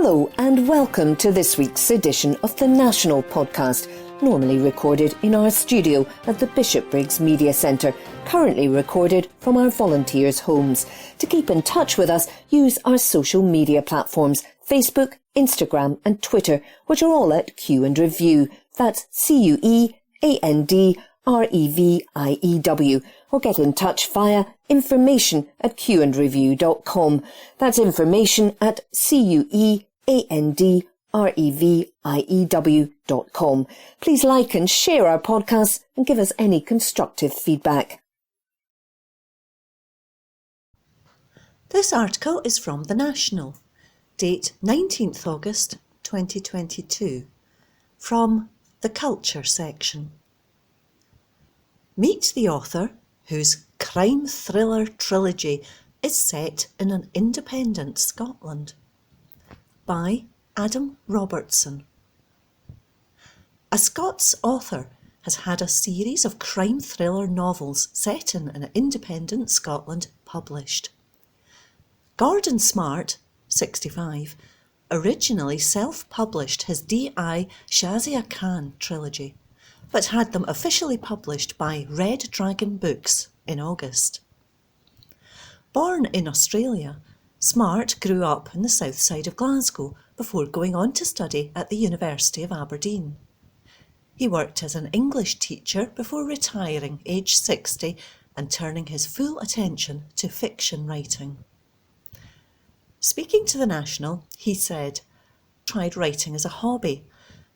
Hello and welcome to this week's edition of the National Podcast, normally recorded in our studio at the Bishopbriggs Media Centre, currently recorded from our volunteers' homes. To keep in touch with us, use our social media platforms, Facebook, Instagram and Twitter, which are all at Q and Review. That's CUEANDREVIEW. Or get in touch via information@qandreview.com. That's information@CUEANDREVIEW.com. Please like and share our podcasts and give us any constructive feedback. This article is from The National, date 19th August 2022, from the Culture section. Meet the author whose crime thriller trilogy is set in an independent Scotland, by Adam Robertson. A Scots author has had a series of crime thriller novels set in an independent Scotland published. Gordon Smart, 65, originally self-published his D.I. Shazia Khan trilogy, but had them officially published by Red Dragon Books in August. Born in Australia, Smart grew up in the south side of Glasgow before going on to study at the University of Aberdeen. He worked as an English teacher before retiring aged 60 and turning his full attention to fiction writing. Speaking to The National, he said, "I tried writing as a hobby,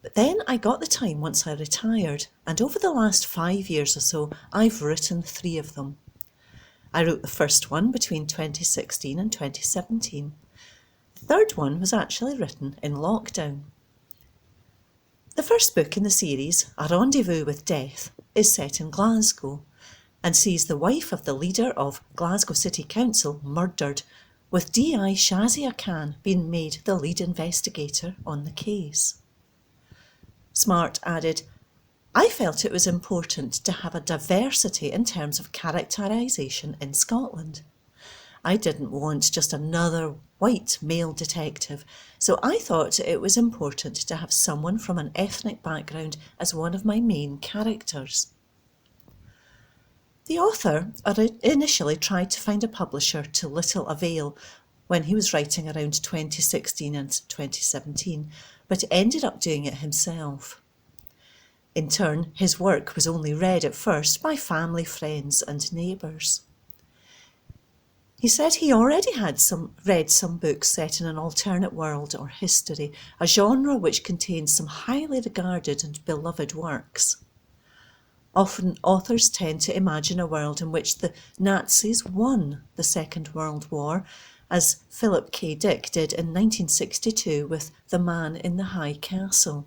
but then I got the time once I retired, and over the last 5 years or so, I've written 3 of them. I wrote the first one between 2016 and 2017. The third one was actually written in lockdown." The first book in the series, A Rendezvous with Death, is set in Glasgow and sees the wife of the leader of Glasgow City Council murdered, with D.I. Shazia Khan being made the lead investigator on the case. Smart added, "I felt it was important to have a diversity in terms of characterisation in Scotland. I didn't want just another white male detective, so I thought it was important to have someone from an ethnic background as one of my main characters." The author initially tried to find a publisher to little avail when he was writing around 2016 and 2017, but ended up doing it himself. In turn, his work was only read at first by family, friends and neighbours. He said he already had read some books set in an alternate world or history, a genre which contains some highly regarded and beloved works. Often authors tend to imagine a world in which the Nazis won the Second World War, as Philip K. Dick did in 1962 with The Man in the High Castle.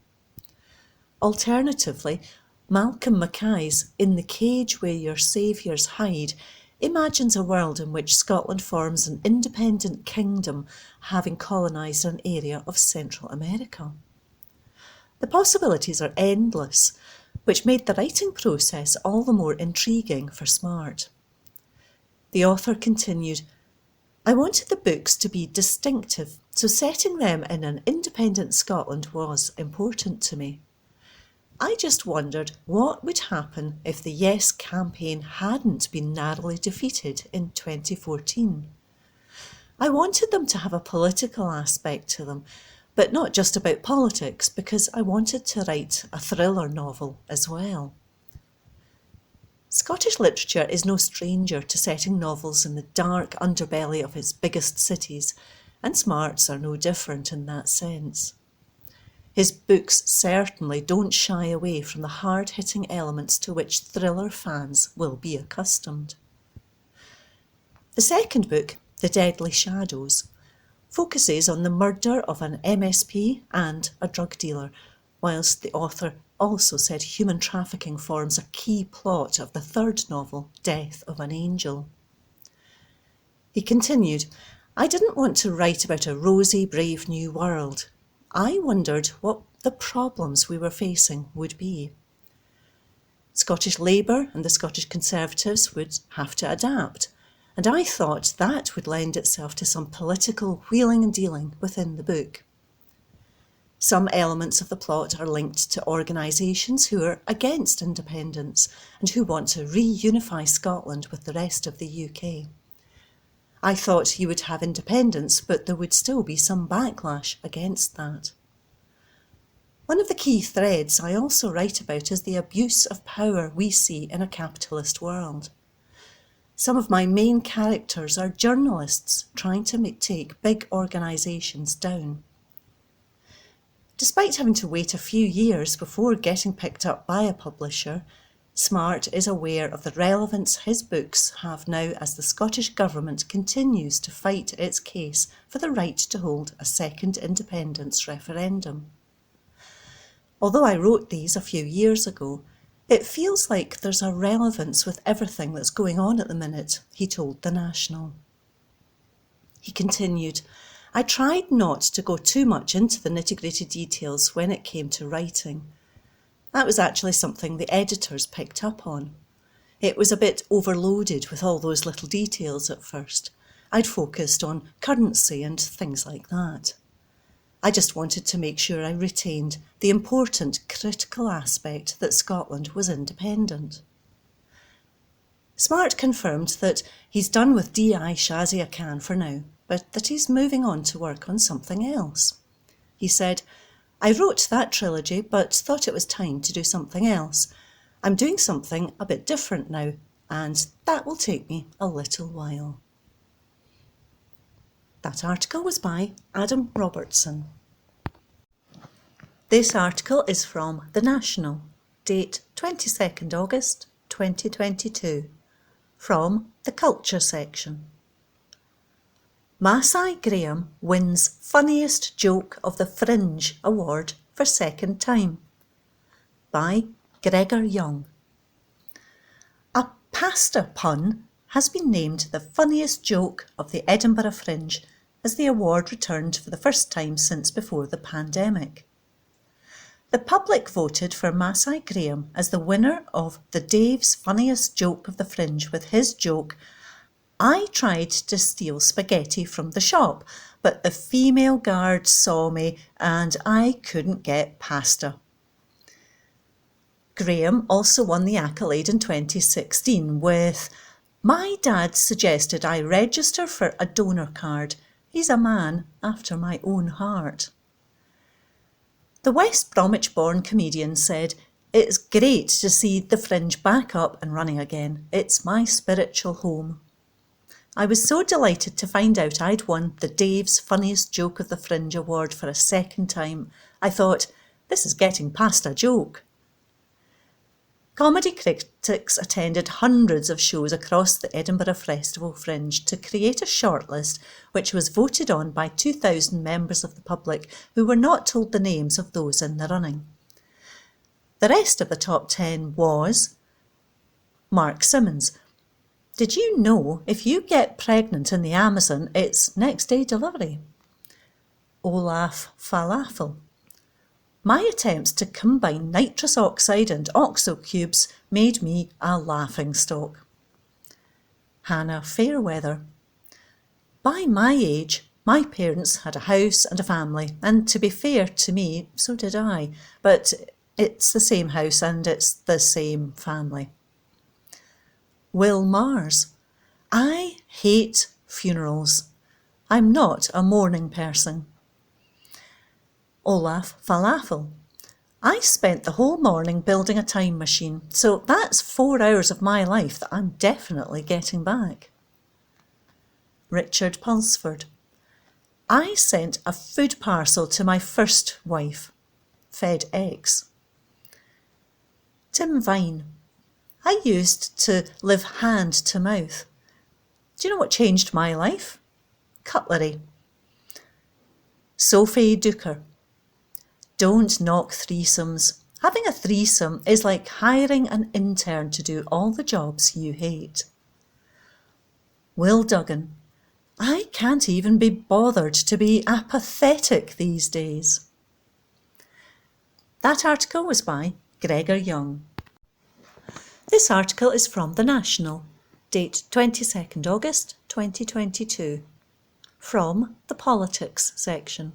Alternatively, Malcolm Mackay's In the Cage Where Your Saviours Hide imagines a world in which Scotland forms an independent kingdom, having colonised an area of Central America. The possibilities are endless, which made the writing process all the more intriguing for Smart. The author continued, "I wanted the books to be distinctive, so setting them in an independent Scotland was important to me. I just wondered what would happen if the Yes campaign hadn't been narrowly defeated in 2014. I wanted them to have a political aspect to them, but not just about politics, because I wanted to write a thriller novel as well." Scottish literature is no stranger to setting novels in the dark underbelly of its biggest cities, and Smart's are no different in that sense. His books certainly don't shy away from the hard-hitting elements to which thriller fans will be accustomed. The second book, The Deadly Shadows, focuses on the murder of an MSP and a drug dealer, whilst the author also said human trafficking forms a key plot of the third novel, Death of an Angel. He continued, "I didn't want to write about a rosy, brave new world. I wondered what the problems we were facing would be. Scottish Labour and the Scottish Conservatives would have to adapt, and I thought that would lend itself to some political wheeling and dealing within the book. Some elements of the plot are linked to organisations who are against independence and who want to reunify Scotland with the rest of the UK. I thought you would have independence, but there would still be some backlash against that. One of the key threads I also write about is the abuse of power we see in a capitalist world. Some of my main characters are journalists trying to take big organisations down. Despite having to wait a few years before getting picked up by a publisher, Smart is aware of the relevance his books have now as the Scottish Government continues to fight its case for the right to hold a second independence referendum. Although I wrote these a few years ago, it feels like there's a relevance with everything that's going on at the minute, he told The National. He continued, I tried not to go too much into the nitty-gritty details when it came to writing. That was actually something the editors picked up on. It was a bit overloaded with all those little details at first. I'd focused on currency and things like that. I just wanted to make sure I retained the important critical aspect that Scotland was independent. Smart confirmed that he's done with D.I. Shazia Khan for now, but that he's moving on to work on something else. He said, I wrote that trilogy but thought it was time to do something else. I'm doing something a bit different now, and that will take me a little while. That article was by Adam Robertson. This article is from The National, date 22nd August 2022, from the Culture section. Maasai Graham wins Funniest Joke of the Fringe Award for second time, by Gregor Young. A pasta pun has been named the funniest joke of the Edinburgh Fringe as the award returned for the first time since before the pandemic. The public voted for Maasai Graham as the winner of the Dave's Funniest Joke of the Fringe with his joke, I tried to steal spaghetti from the shop, but the female guard saw me and I couldn't get pasta. Graham also won the accolade in 2016 with, My dad suggested I register for a donor card. He's a man after my own heart. The West Bromwich-born comedian said, It's great to see the Fringe back up and running again. It's my spiritual home. I was so delighted to find out I'd won the Dave's Funniest Joke of the Fringe award for a second time. I thought, this is getting past a joke. Comedy critics attended hundreds of shows across the Edinburgh Festival Fringe to create a shortlist which was voted on by 2,000 members of the public who were not told the names of those in the running. The rest of the top 10 was Mark Simmons. Did you know if you get pregnant in the Amazon, it's next day delivery? Olaf Falafel. My attempts to combine nitrous oxide and oxo cubes made me a laughingstock. Hannah Fairweather. By my age, my parents had a house and a family, and to be fair to me, so did I, but it's the same house and it's the same family. Will Mars. I hate funerals. I'm not a mourning person. Olaf Falafel. I spent the whole morning building a time machine, so that's 4 hours of my life that I'm definitely getting back. Richard Pulsford. I sent a food parcel to my first wife. FedEx. Tim Vine. I used to live hand to mouth. Do you know what changed my life? Cutlery. Sophie Duker. Don't knock threesomes. Having a threesome is like hiring an intern to do all the jobs you hate. Will Duggan. I can't even be bothered to be apathetic these days. That article was by Gregor Young. This article is from The National, date 22nd August 2022, from the Politics section.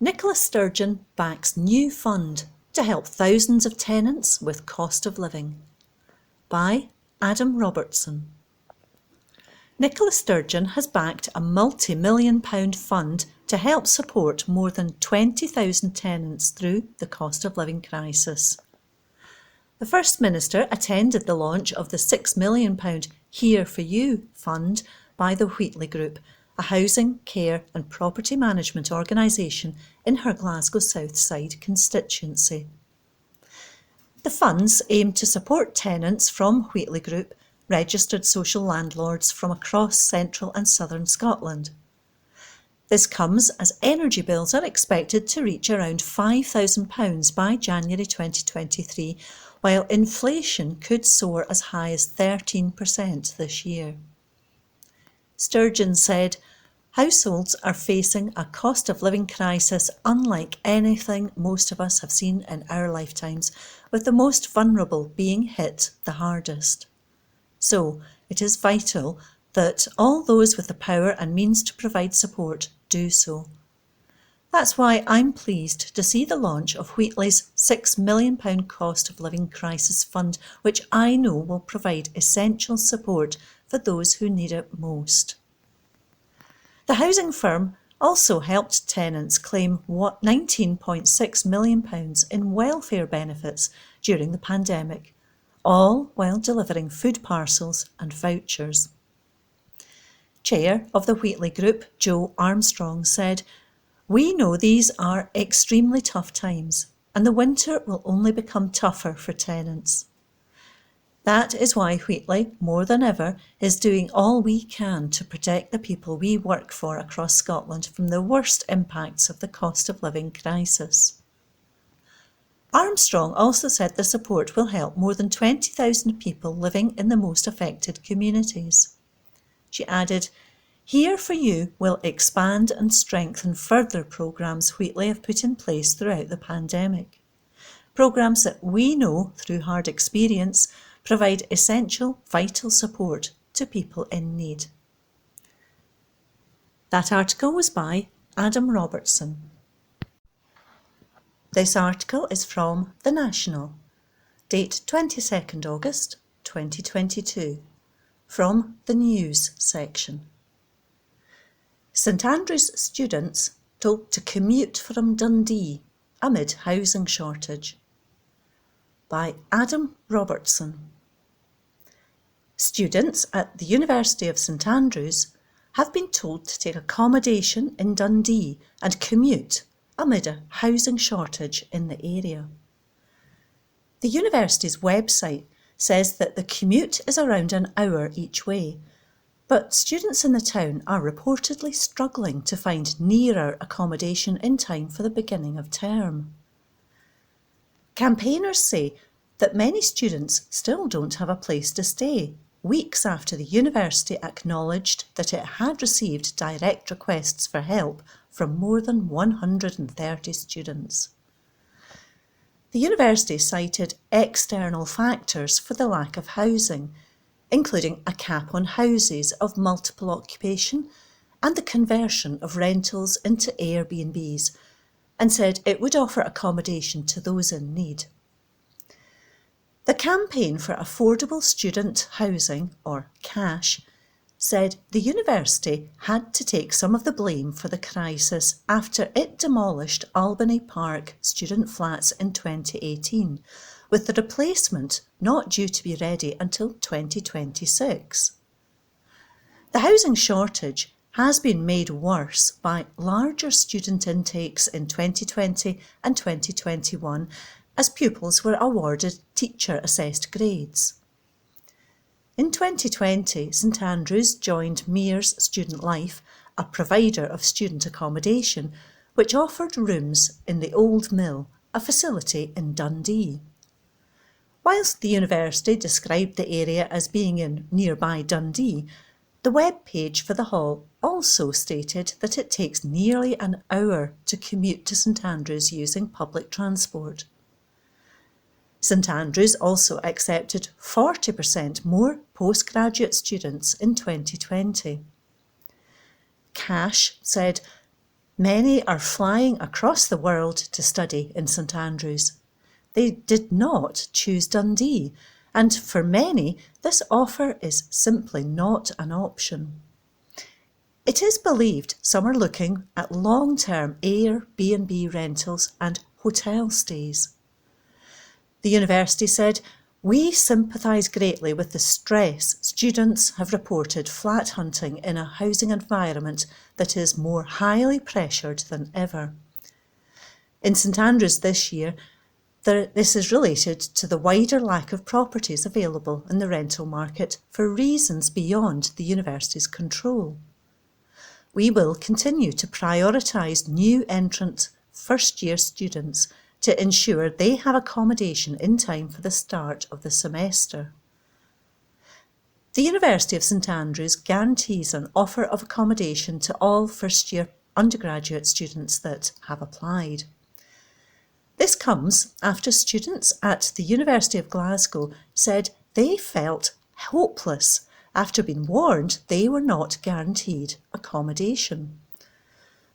Nicola Sturgeon backs new fund to help thousands of tenants with cost of living. By Adam Robertson. Nicola Sturgeon has backed a multi-million-pound fund to help support more than 20,000 tenants through the cost of living crisis. The First Minister attended the launch of the £6 million Here For You fund by the Wheatley Group, a housing, care and property management organisation in her Glasgow South Side constituency. The funds aim to support tenants from Wheatley Group, registered social landlords from across central and southern Scotland. This comes as energy bills are expected to reach around £5,000 by January 2023, while inflation could soar as high as 13% this year. Sturgeon said, "Households are facing a cost of living crisis unlike anything most of us have seen in our lifetimes, with the most vulnerable being hit the hardest. So it is vital that all those with the power and means to provide support do so. That's why I'm pleased to see the launch of Wheatley's £6 million cost of living crisis fund, which I know will provide essential support for those who need it most." The housing firm also helped tenants claim £19.6 million in welfare benefits during the pandemic, all while delivering food parcels and vouchers. Chair of the Wheatley Group, Joe Armstrong, said, "We know these are extremely tough times, and the winter will only become tougher for tenants. That is why Wheatley, more than ever, is doing all we can to protect the people we work for across Scotland from the worst impacts of the cost of living crisis." Armstrong also said the support will help more than 20,000 people living in the most affected communities. She added, "Here For You will expand and strengthen further programmes Wheatley have put in place throughout the pandemic. Programmes that we know, through hard experience, provide essential, vital support to people in need." That article was by Adam Robertson. This article is from The National, date 22nd August 2022, from the News section. St Andrews students told to commute from Dundee amid housing shortage. By Adam Robertson. Students at the University of St Andrews have been told to take accommodation in Dundee and commute amid a housing shortage in the area. The university's website says that the commute is around an hour each way, but students in the town are reportedly struggling to find nearer accommodation in time for the beginning of term. Campaigners say that many students still don't have a place to stay, weeks after the university acknowledged that it had received direct requests for help from more than 130 students. The university cited external factors for the lack of housing, including a cap on houses of multiple occupation and the conversion of rentals into Airbnbs, and said it would offer accommodation to those in need. The Campaign for Affordable Student Housing, or CASH, said the university had to take some of the blame for the crisis after it demolished Albany Park student flats in 2018, with the replacement not due to be ready until 2026. The housing shortage has been made worse by larger student intakes in 2020 and 2021 as pupils were awarded teacher-assessed grades. In 2020, St Andrews joined Mears Student Life, a provider of student accommodation, which offered rooms in the Old Mill, a facility in Dundee. Whilst the university described the area as being in nearby Dundee, the web page for the hall also stated that it takes nearly an hour to commute to St Andrews using public transport. St Andrews also accepted 40% more postgraduate students in 2020. CASH said Many are flying across the world to study in St Andrews. They did not choose Dundee, and for many, this offer is simply not an option. It is believed some are looking at long-term Airbnb rentals and hotel stays. The university said, "We sympathise greatly with the stress students have reported flat hunting in a housing environment that is more highly pressured than ever." In St Andrews this year, this is related to the wider lack of properties available in the rental market for reasons beyond the university's control. We will continue to prioritise new entrant first-year students to ensure they have accommodation in time for the start of the semester. The University of St Andrews guarantees an offer of accommodation to all first-year undergraduate students that have applied. This comes after students at the University of Glasgow said they felt hopeless after being warned they were not guaranteed accommodation.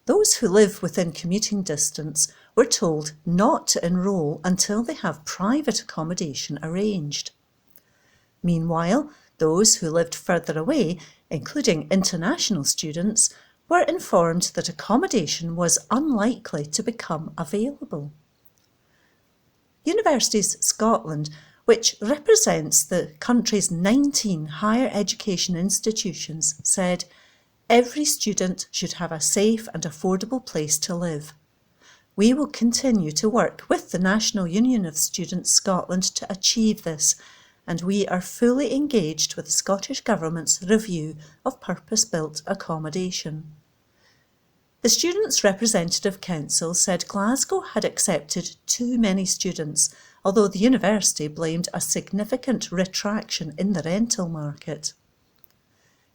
Those who live within commuting distance were told not to enrol until they have private accommodation arranged. Meanwhile, those who lived further away, including international students, were informed that accommodation was unlikely to become available. Universities Scotland, which represents the country's 19 higher education institutions, said every student should have a safe and affordable place to live. We will continue to work with the National Union of Students Scotland to achieve this, and we are fully engaged with the Scottish Government's review of purpose-built accommodation. The Students' Representative Council said Glasgow had accepted too many students, although the university blamed a significant retraction in the rental market.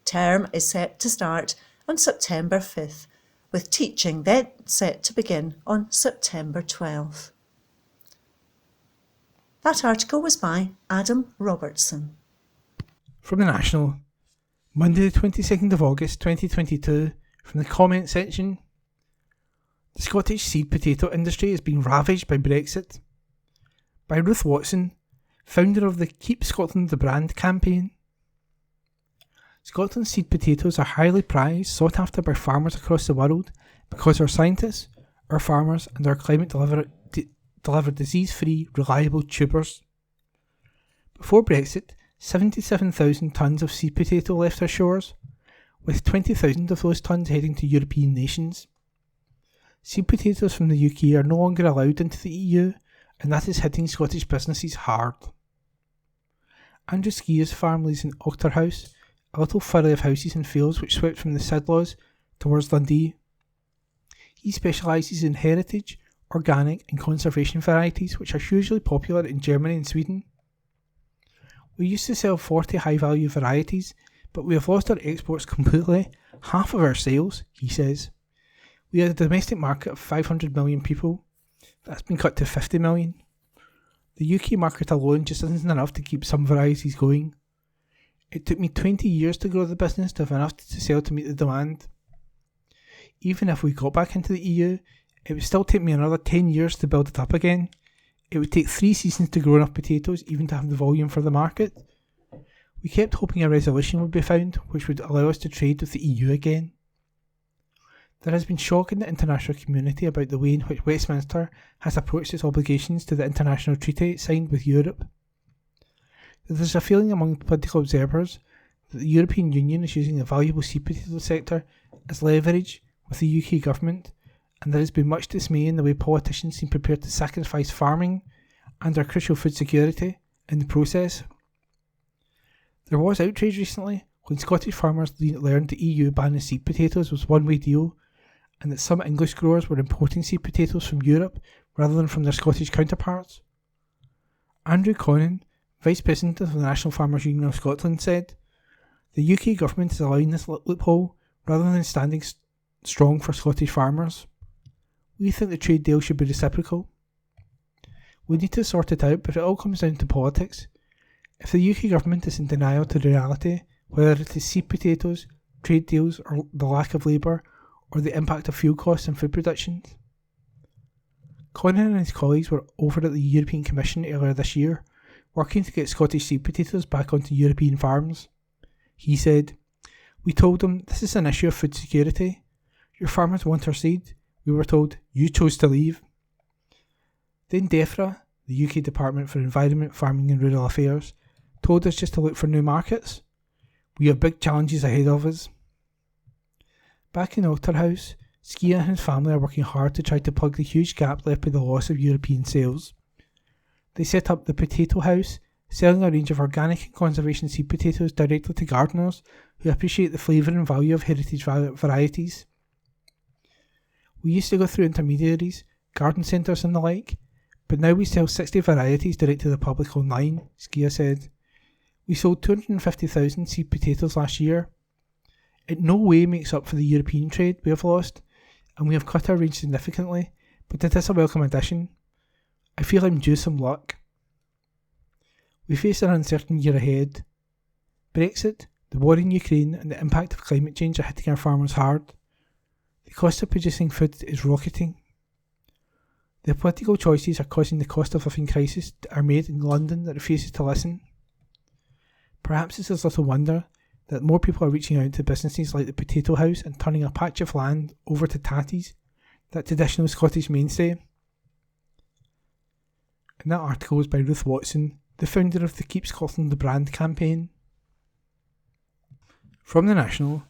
Term is set to start on September 5th, with teaching then set to begin on September 12th. That article was by Adam Robertson. From the National, Monday the 22nd of August 2022, from the comment section. The Scottish seed potato industry is being ravaged by Brexit. By Ruth Watson, founder of the Keep Scotland the Brand campaign. Scotland's seed potatoes are highly prized, sought after by farmers across the world because our scientists, our farmers and our climate deliver disease-free, reliable tubers. Before Brexit, 77,000 tonnes of seed potato left our shores, with 20,000 of those tonnes heading to European nations. Seed potatoes from the UK are no longer allowed into the EU, and that is hitting Scottish businesses hard. Andrew Skier's farm lays in Ochterhouse, a little furry of houses and fields which swept from the Sidlaws towards Dundee. He specialises in heritage, organic and conservation varieties which are hugely popular in Germany and Sweden. We used to sell 40 high-value varieties, but we have lost our exports completely, half of our sales, he says. We had a domestic market of 500 million people. That's been cut to 50 million. The UK market alone just isn't enough to keep some varieties going. It took me 20 years to grow the business to have enough to sell to meet the demand. Even if we got back into the EU, it would still take me another 10 years to build it up again. It would take 3 seasons to grow enough potatoes even to have the volume for the market. We kept hoping a resolution would be found which would allow us to trade with the EU again. There has been shock in the international community about the way in which Westminster has approached its obligations to the international treaty signed with Europe. There is a feeling among political observers that the European Union is using the valuable seed potato sector as leverage with the UK government, and there has been much dismay in the way politicians seem prepared to sacrifice farming and our crucial food security in the process. There was outrage recently when Scottish farmers learned the EU ban on seed potatoes was a one-way deal, and that some English growers were importing seed potatoes from Europe rather than from their Scottish counterparts. Andrew Connan, Vice President of the National Farmers Union of Scotland, said, "The UK government is allowing this loophole rather than standing strong for Scottish farmers. We think the trade deal should be reciprocal. We need to sort it out, but it all comes down to politics. If the UK government is in denial to reality, whether it is seed potatoes, trade deals or the lack of labour, or the impact of fuel costs on food production. Conan and his colleagues were over at the European Commission earlier this year, working to get Scottish seed potatoes back onto European farms. He said, "We told them this is an issue of food security. Your farmers want our seed. We were told, you chose to leave." Then DEFRA, the UK Department for Environment, Farming and Rural Affairs, told us just to look for new markets. We have big challenges ahead of us. Back in Otterhouse, Skia and his family are working hard to try to plug the huge gap left by the loss of European sales. They set up the Potato House, selling a range of organic and conservation seed potatoes directly to gardeners who appreciate the flavour and value of heritage varieties. "We used to go through intermediaries, garden centres and the like, but now we sell 60 varieties direct to the public online," Skia said. "We sold 250,000 seed potatoes last year. It no way makes up for the European trade we have lost, and we have cut our range significantly, but it is a welcome addition. I feel I'm due some luck." We face an uncertain year ahead. Brexit, the war in Ukraine and the impact of climate change are hitting our farmers hard. The cost of producing food is rocketing. The political choices are causing the cost of living crisis that are made in London that refuses to listen. Perhaps it is little wonder that more people are reaching out to businesses like the Potato House and turning a patch of land over to tatties, that traditional Scottish mainstay. And that article was by Ruth Watson, the founder of the Keep Scotland the Brand campaign. From the National,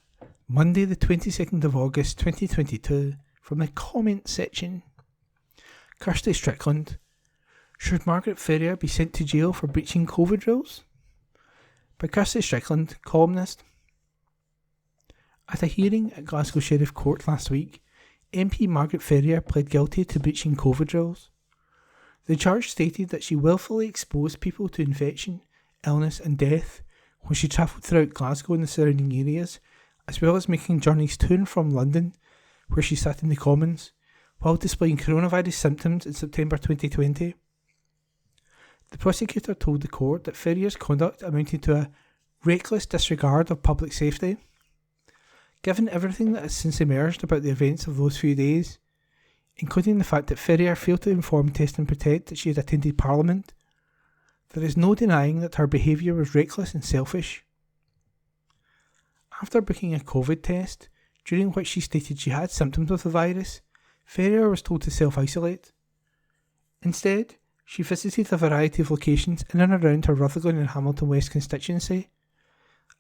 Monday the 22nd of August 2022, from the comment section. Kirsty Strickland. Should Margaret Ferrier be sent to jail for breaching COVID rules? By Kirsty Strickland, columnist. At a hearing at Glasgow Sheriff Court last week, MP Margaret Ferrier pled guilty to breaching COVID rules. The charge stated that she willfully exposed people to infection, illness and death when she travelled throughout Glasgow and the surrounding areas, as well as making journeys to and from London, where she sat in the Commons, while displaying coronavirus symptoms in September 2020. The prosecutor told the court that Ferrier's conduct amounted to a reckless disregard of public safety. Given everything that has since emerged about the events of those few days, including the fact that Ferrier failed to inform Test and Protect that she had attended Parliament, there is no denying that her behaviour was reckless and selfish. After booking a COVID test, during which she stated she had symptoms of the virus, Ferrier was told to self-isolate. Instead, she visited a variety of locations in and around her Rutherglen and Hamilton West constituency,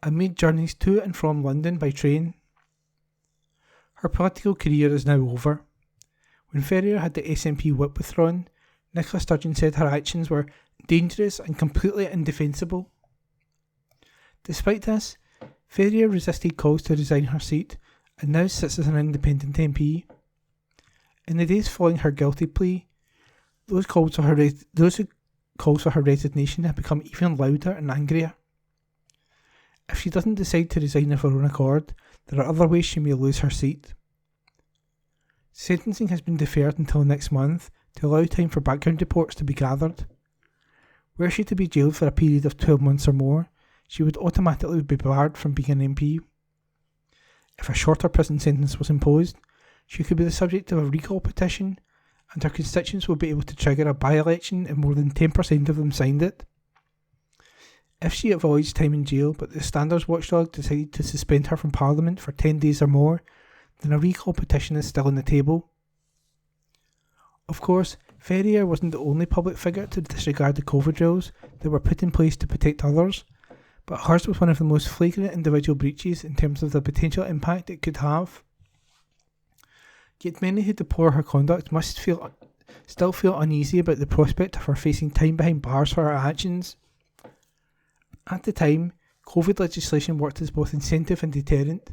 and made journeys to and from London by train. Her political career is now over. When Ferrier had the SNP whip withdrawn, Nicola Sturgeon said her actions were dangerous and completely indefensible. Despite this, Ferrier resisted calls to resign her seat and now sits as an independent MP. In the days following her guilty plea, those calls for her resignation have become even louder and angrier. If she doesn't decide to resign of her own accord, there are other ways she may lose her seat. Sentencing has been deferred until next month to allow time for background reports to be gathered. Were she to be jailed for a period of 12 months or more, she would automatically be barred from being an MP. If a shorter prison sentence was imposed, she could be the subject of a recall petition, and her constituents would be able to trigger a by-election if more than 10% of them signed it. If she avoids time in jail but the Standards Watchdog decided to suspend her from Parliament for 10 days or more, then a recall petition is still on the table. Of course, Ferrier wasn't the only public figure to disregard the COVID rules that were put in place to protect others, but hers was one of the most flagrant individual breaches in terms of the potential impact it could have. Yet many who deplore her conduct must still feel uneasy about the prospect of her facing time behind bars for her actions. At the time, COVID legislation worked as both incentive and deterrent.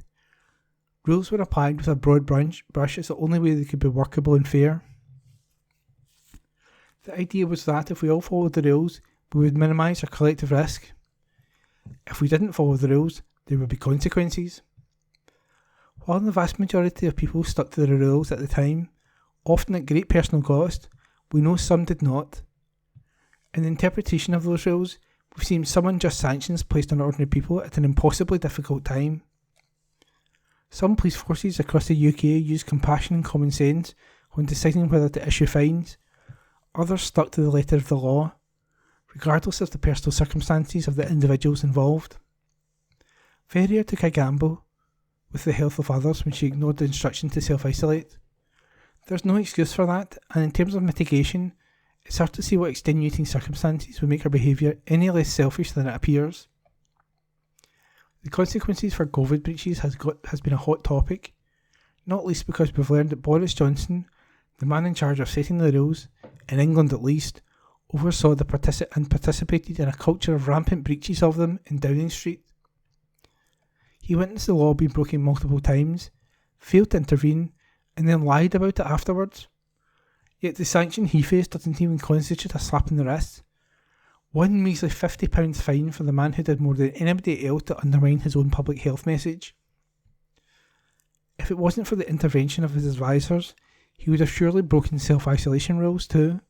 Rules were applied with a broad brush as the only way they could be workable and fair. The idea was that if we all followed the rules, we would minimise our collective risk. If we didn't follow the rules, there would be consequences. While the vast majority of people stuck to the rules at the time, often at great personal cost, we know some did not. In the interpretation of those rules, we've seen some unjust sanctions placed on ordinary people at an impossibly difficult time. Some police forces across the UK use compassion and common sense when deciding whether to issue fines. Others stuck to the letter of the law, regardless of the personal circumstances of the individuals involved. Ferrier took a gamble with the health of others when she ignored the instruction to self-isolate. There's no excuse for that, and in terms of mitigation, it's hard to see what extenuating circumstances would make her behaviour any less selfish than it appears. The consequences for COVID breaches has been a hot topic, not least because we've learned that Boris Johnson, the man in charge of setting the rules, in England at least, oversaw and participated in a culture of rampant breaches of them in Downing Street. He witnessed the law being broken multiple times, failed to intervene, and then lied about it afterwards. Yet the sanction he faced doesn't even constitute a slap in the wrist. One measly £50 fine for the man who did more than anybody else to undermine his own public health message. If it wasn't for the intervention of his advisors, he would have surely broken self-isolation rules too.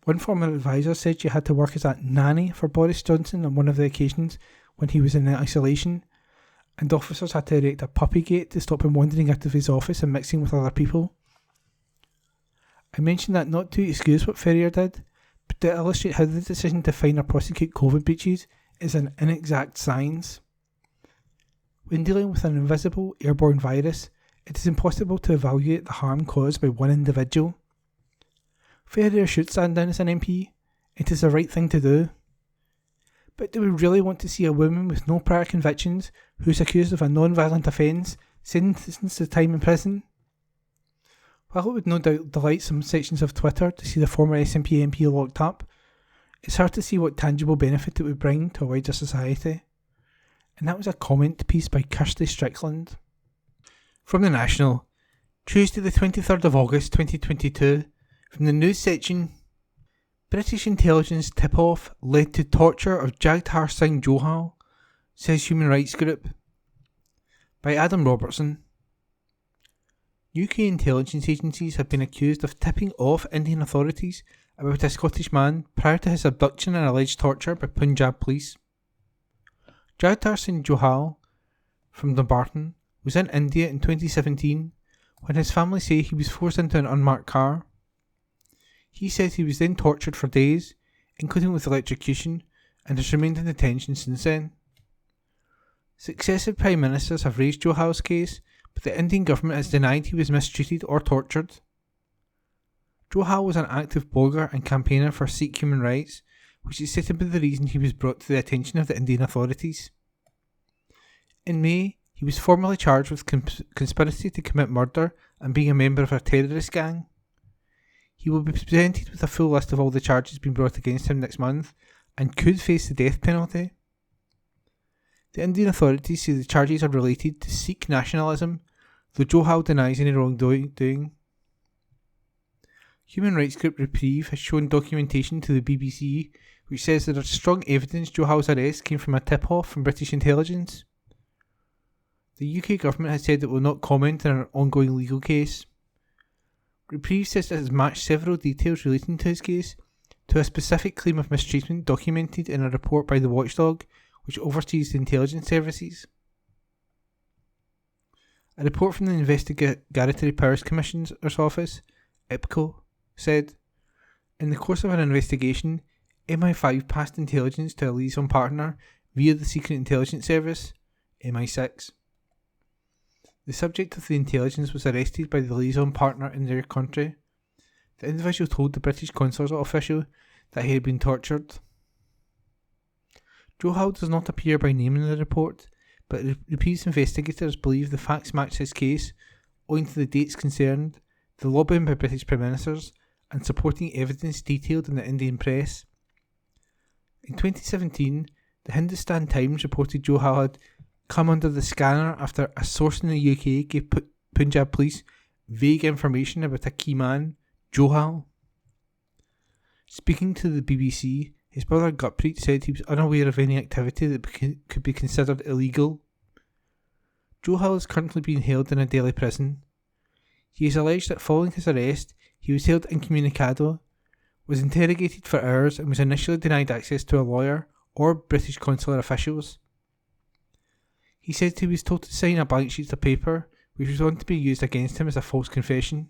One former advisor said she had to work as a nanny for Boris Johnson on one of the occasions when he was in isolation, and officers had to erect a puppy gate to stop him wandering out of his office and mixing with other people. I mention that not to excuse what Ferrier did, but to illustrate how the decision to fine or prosecute COVID breaches is an inexact science. When dealing with an invisible airborne virus, it is impossible to evaluate the harm caused by one individual. Ferrier should stand down as an MP. It is the right thing to do. But do we really want to see a woman with no prior convictions who is accused of a non-violent offence sentenced to time in prison? While it would no doubt delight some sections of Twitter to see the former SNP MP locked up, it's hard to see what tangible benefit it would bring to a wider society. And that was a comment piece by Kirsty Strickland. From the National, Tuesday the 23rd of August 2022, from the news section, British intelligence tip-off led to torture of Jagtar Singh Johal, says human rights group. By Adam Robertson. UK intelligence agencies have been accused of tipping off Indian authorities about a Scottish man prior to his abduction and alleged torture by Punjab police. Jagtar Singh Johal, from Dumbarton, was in India in 2017 when his family say he was forced into an unmarked car. He says he was then tortured for days, including with electrocution, and has remained in detention since then. Successive Prime Ministers have raised Johal's case, but the Indian government has denied he was mistreated or tortured. Johal was an active blogger and campaigner for Sikh human rights, which is said to be the reason he was brought to the attention of the Indian authorities. In May, he was formally charged with conspiracy to commit murder and being a member of a terrorist gang. He will be presented with a full list of all the charges being brought against him next month and could face the death penalty. The Indian authorities say the charges are related to Sikh nationalism, though Johal denies any wrongdoing. Human rights group Reprieve has shown documentation to the BBC which says there is strong evidence Johal's arrest came from a tip-off from British intelligence. The UK government has said it will not comment on an ongoing legal case. Reprieve says it has matched several details relating to his case to a specific claim of mistreatment documented in a report by the watchdog which oversees the intelligence services. A report from the Investigatory Powers Commissioner's Office, IPCO, said, in the course of an investigation, MI5 passed intelligence to a liaison partner via the Secret Intelligence Service, MI6. The subject of the intelligence was arrested by the liaison partner in their country. The individual told the British consular official that he had been tortured. Johal does not appear by name in the report, but Reprieve's investigators believe the facts match his case, owing to the dates concerned, the lobbying by British Prime Ministers, and supporting evidence detailed in the Indian press. In 2017, the Hindustan Times reported Johal had come under the scanner after a source in the UK gave Punjab police vague information about a key man, Johal. Speaking to the BBC, his brother Gurpreet said he was unaware of any activity that could be considered illegal. Johal is currently being held in a Delhi prison. He is alleged that following his arrest, he was held incommunicado, was interrogated for hours and was initially denied access to a lawyer or British consular officials. He said he was told to sign a blank sheet of paper, which was going to be used against him as a false confession.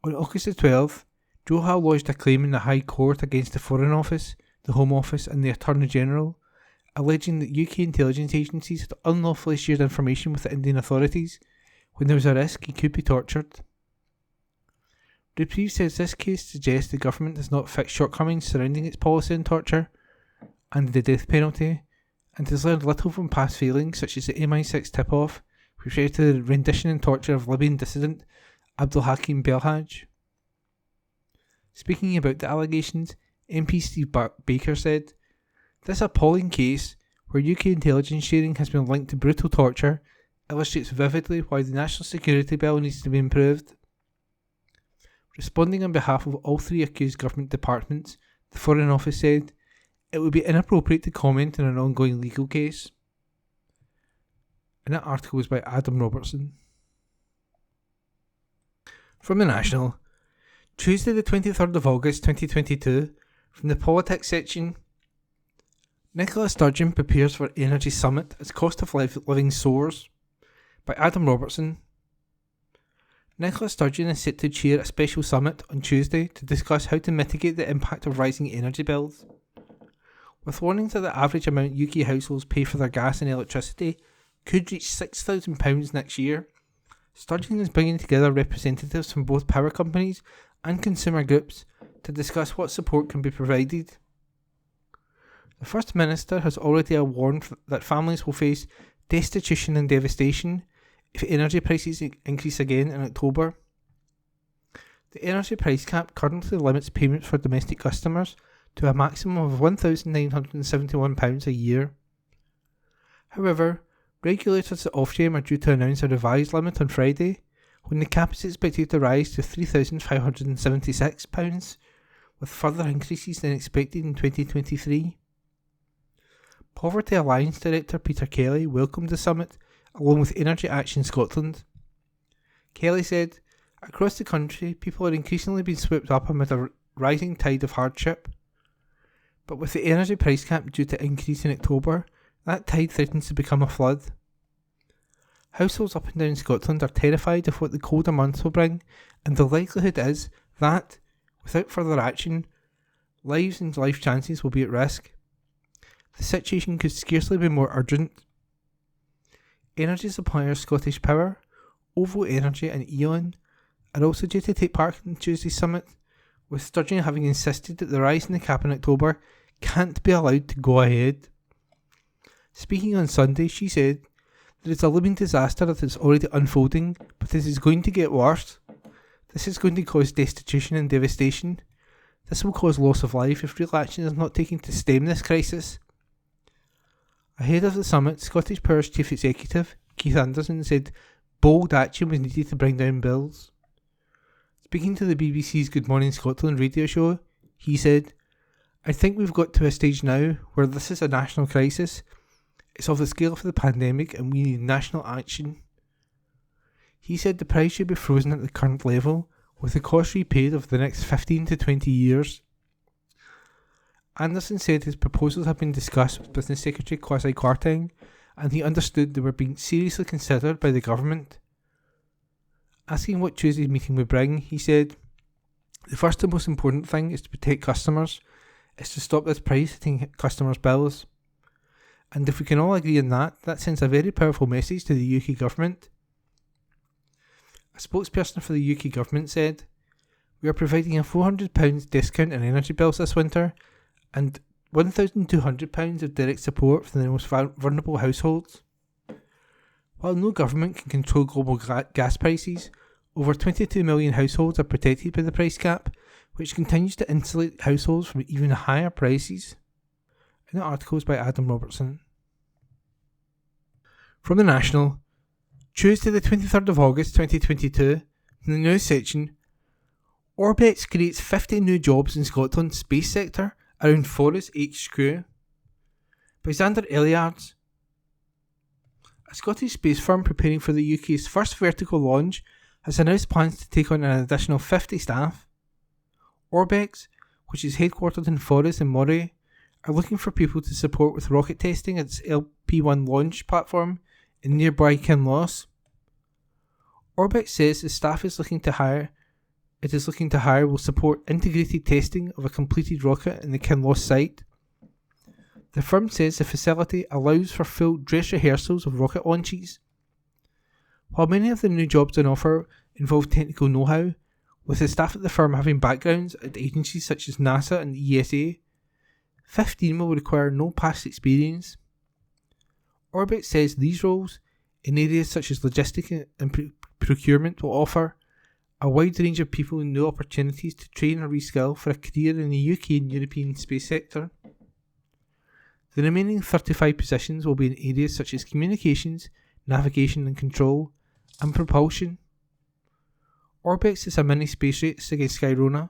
On August the 12th, Doha lodged a claim in the High Court against the Foreign Office, the Home Office and the Attorney General, alleging that UK intelligence agencies had unlawfully shared information with the Indian authorities when there was a risk he could be tortured. Reprieve says this case suggests the government has not fixed shortcomings surrounding its policy on torture and the death penalty, and has learned little from past failings such as the MI6 tip-off, which led to the rendition and torture of Libyan dissident Abdul Hakim Belhaj. Speaking about the allegations, MP Steve Baker said, "This appalling case, where UK intelligence sharing has been linked to brutal torture, illustrates vividly why the National Security Bill needs to be improved." Responding on behalf of all three accused government departments, the Foreign Office said, "It would be inappropriate to comment on an ongoing legal case." And that article was by Adam Robertson. From the National, Tuesday the 23rd of August 2022, from the Politics section, Nicola Sturgeon prepares for Energy Summit as cost of living soars, by Adam Robertson. Nicola Sturgeon is set to chair a special summit on Tuesday to discuss how to mitigate the impact of rising energy bills. With warnings that the average amount UK households pay for their gas and electricity could reach £6,000 next year, Sturgeon is bringing together representatives from both power companies and consumer groups to discuss what support can be provided. The First Minister has already warned that families will face destitution and devastation if energy prices increase again in October. The energy price cap currently limits payments for domestic customers to a maximum of £1,971 a year. However, regulators at Ofgem are due to announce a revised limit on Friday, when the cap is expected to rise to £3,576, with further increases than expected in 2023. Poverty Alliance Director Peter Kelly welcomed the summit, along with Energy Action Scotland. Kelly said, "Across the country, people are increasingly being swept up amid a rising tide of hardship. But with the energy price cap due to increase in October, that tide threatens to become a flood. Households up and down Scotland are terrified of what the colder months will bring, and the likelihood is that, without further action, lives and life chances will be at risk. The situation could scarcely be more urgent." Energy suppliers Scottish Power, OVO Energy and E.ON are also due to take part in Tuesday's summit, with Sturgeon having insisted that the rise in the cap in October can't be allowed to go ahead. Speaking on Sunday, she said, "There is a looming disaster that is already unfolding, but this is going to get worse. This is going to cause destitution and devastation. This will cause loss of life if real action is not taken to stem this crisis." Ahead of the summit, Scottish Power's Chief Executive, Keith Anderson, said bold action was needed to bring down bills. Speaking to the BBC's Good Morning Scotland radio show, he said, "I think we've got to a stage now where this is a national crisis. It's of the scale of the pandemic and we need national action." He said the price should be frozen at the current level, with the cost repaid over the next 15 to 20 years. Anderson said his proposals had been discussed with Business Secretary Kwasi Kwarteng, and he understood they were being seriously considered by the government. Asking what Tuesday's meeting would bring, he said, "The first and most important thing is to protect customers, is to stop this price hitting customers' bills. And if we can all agree on that, that sends a very powerful message to the UK government." A spokesperson for the UK government said, "We are providing a £400 discount on energy bills this winter, and £1,200 of direct support for the most vulnerable households." While no government can control global gas prices, over 22 million households are protected by the price cap, which continues to insulate households from even higher prices. And the article is by Adam Robertson. From the National, Tuesday the 23rd of August 2022, from the news section, Orbex creates 50 new jobs in Scotland's space sector around Forest HQ, by Xander Elliards. A Scottish space firm preparing for the UK's first vertical launch has announced plans to take on an additional 50 staff. Orbex, which is headquartered in Forres and Moray, are looking for people to support with rocket testing at its P1 launch platform in nearby Kinloss. Orbit says the staff it is looking to hire will support integrated testing of a completed rocket in the Kinloss site. The firm says the facility allows for full dress rehearsals of rocket launches. While many of the new jobs on offer involve technical know-how, with the staff at the firm having backgrounds at agencies such as NASA and the ESA, 15 will require no past experience. Orbit says these roles, in areas such as logistics and procurement, will offer a wide range of people new opportunities to train or reskill for a career in the UK and European space sector. The remaining 35 positions will be in areas such as communications, navigation and control, and propulsion. Orbit is a mini space race against Skyrona,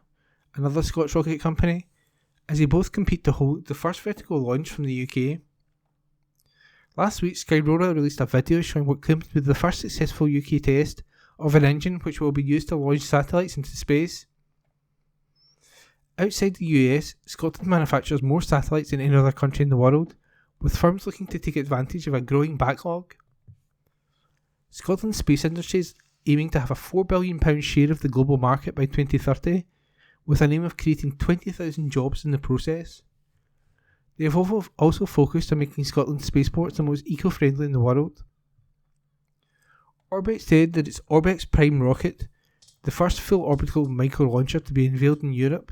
another Scottish rocket company, as they both compete to hold the first vertical launch from the UK. Last week, Skyrona released a video showing what claimed to be the first successful UK test of an engine which will be used to launch satellites into space. Outside the US, Scotland manufactures more satellites than any other country in the world, with firms looking to take advantage of a growing backlog. Scotland's space industry is aiming to have a £4 billion share of the global market by 2030, with an aim of creating 20,000 jobs in the process. They have also focused on making Scotland's spaceports the most eco-friendly in the world. Orbit said that its Orbit's Prime rocket, the first full orbital micro-launcher to be unveiled in Europe,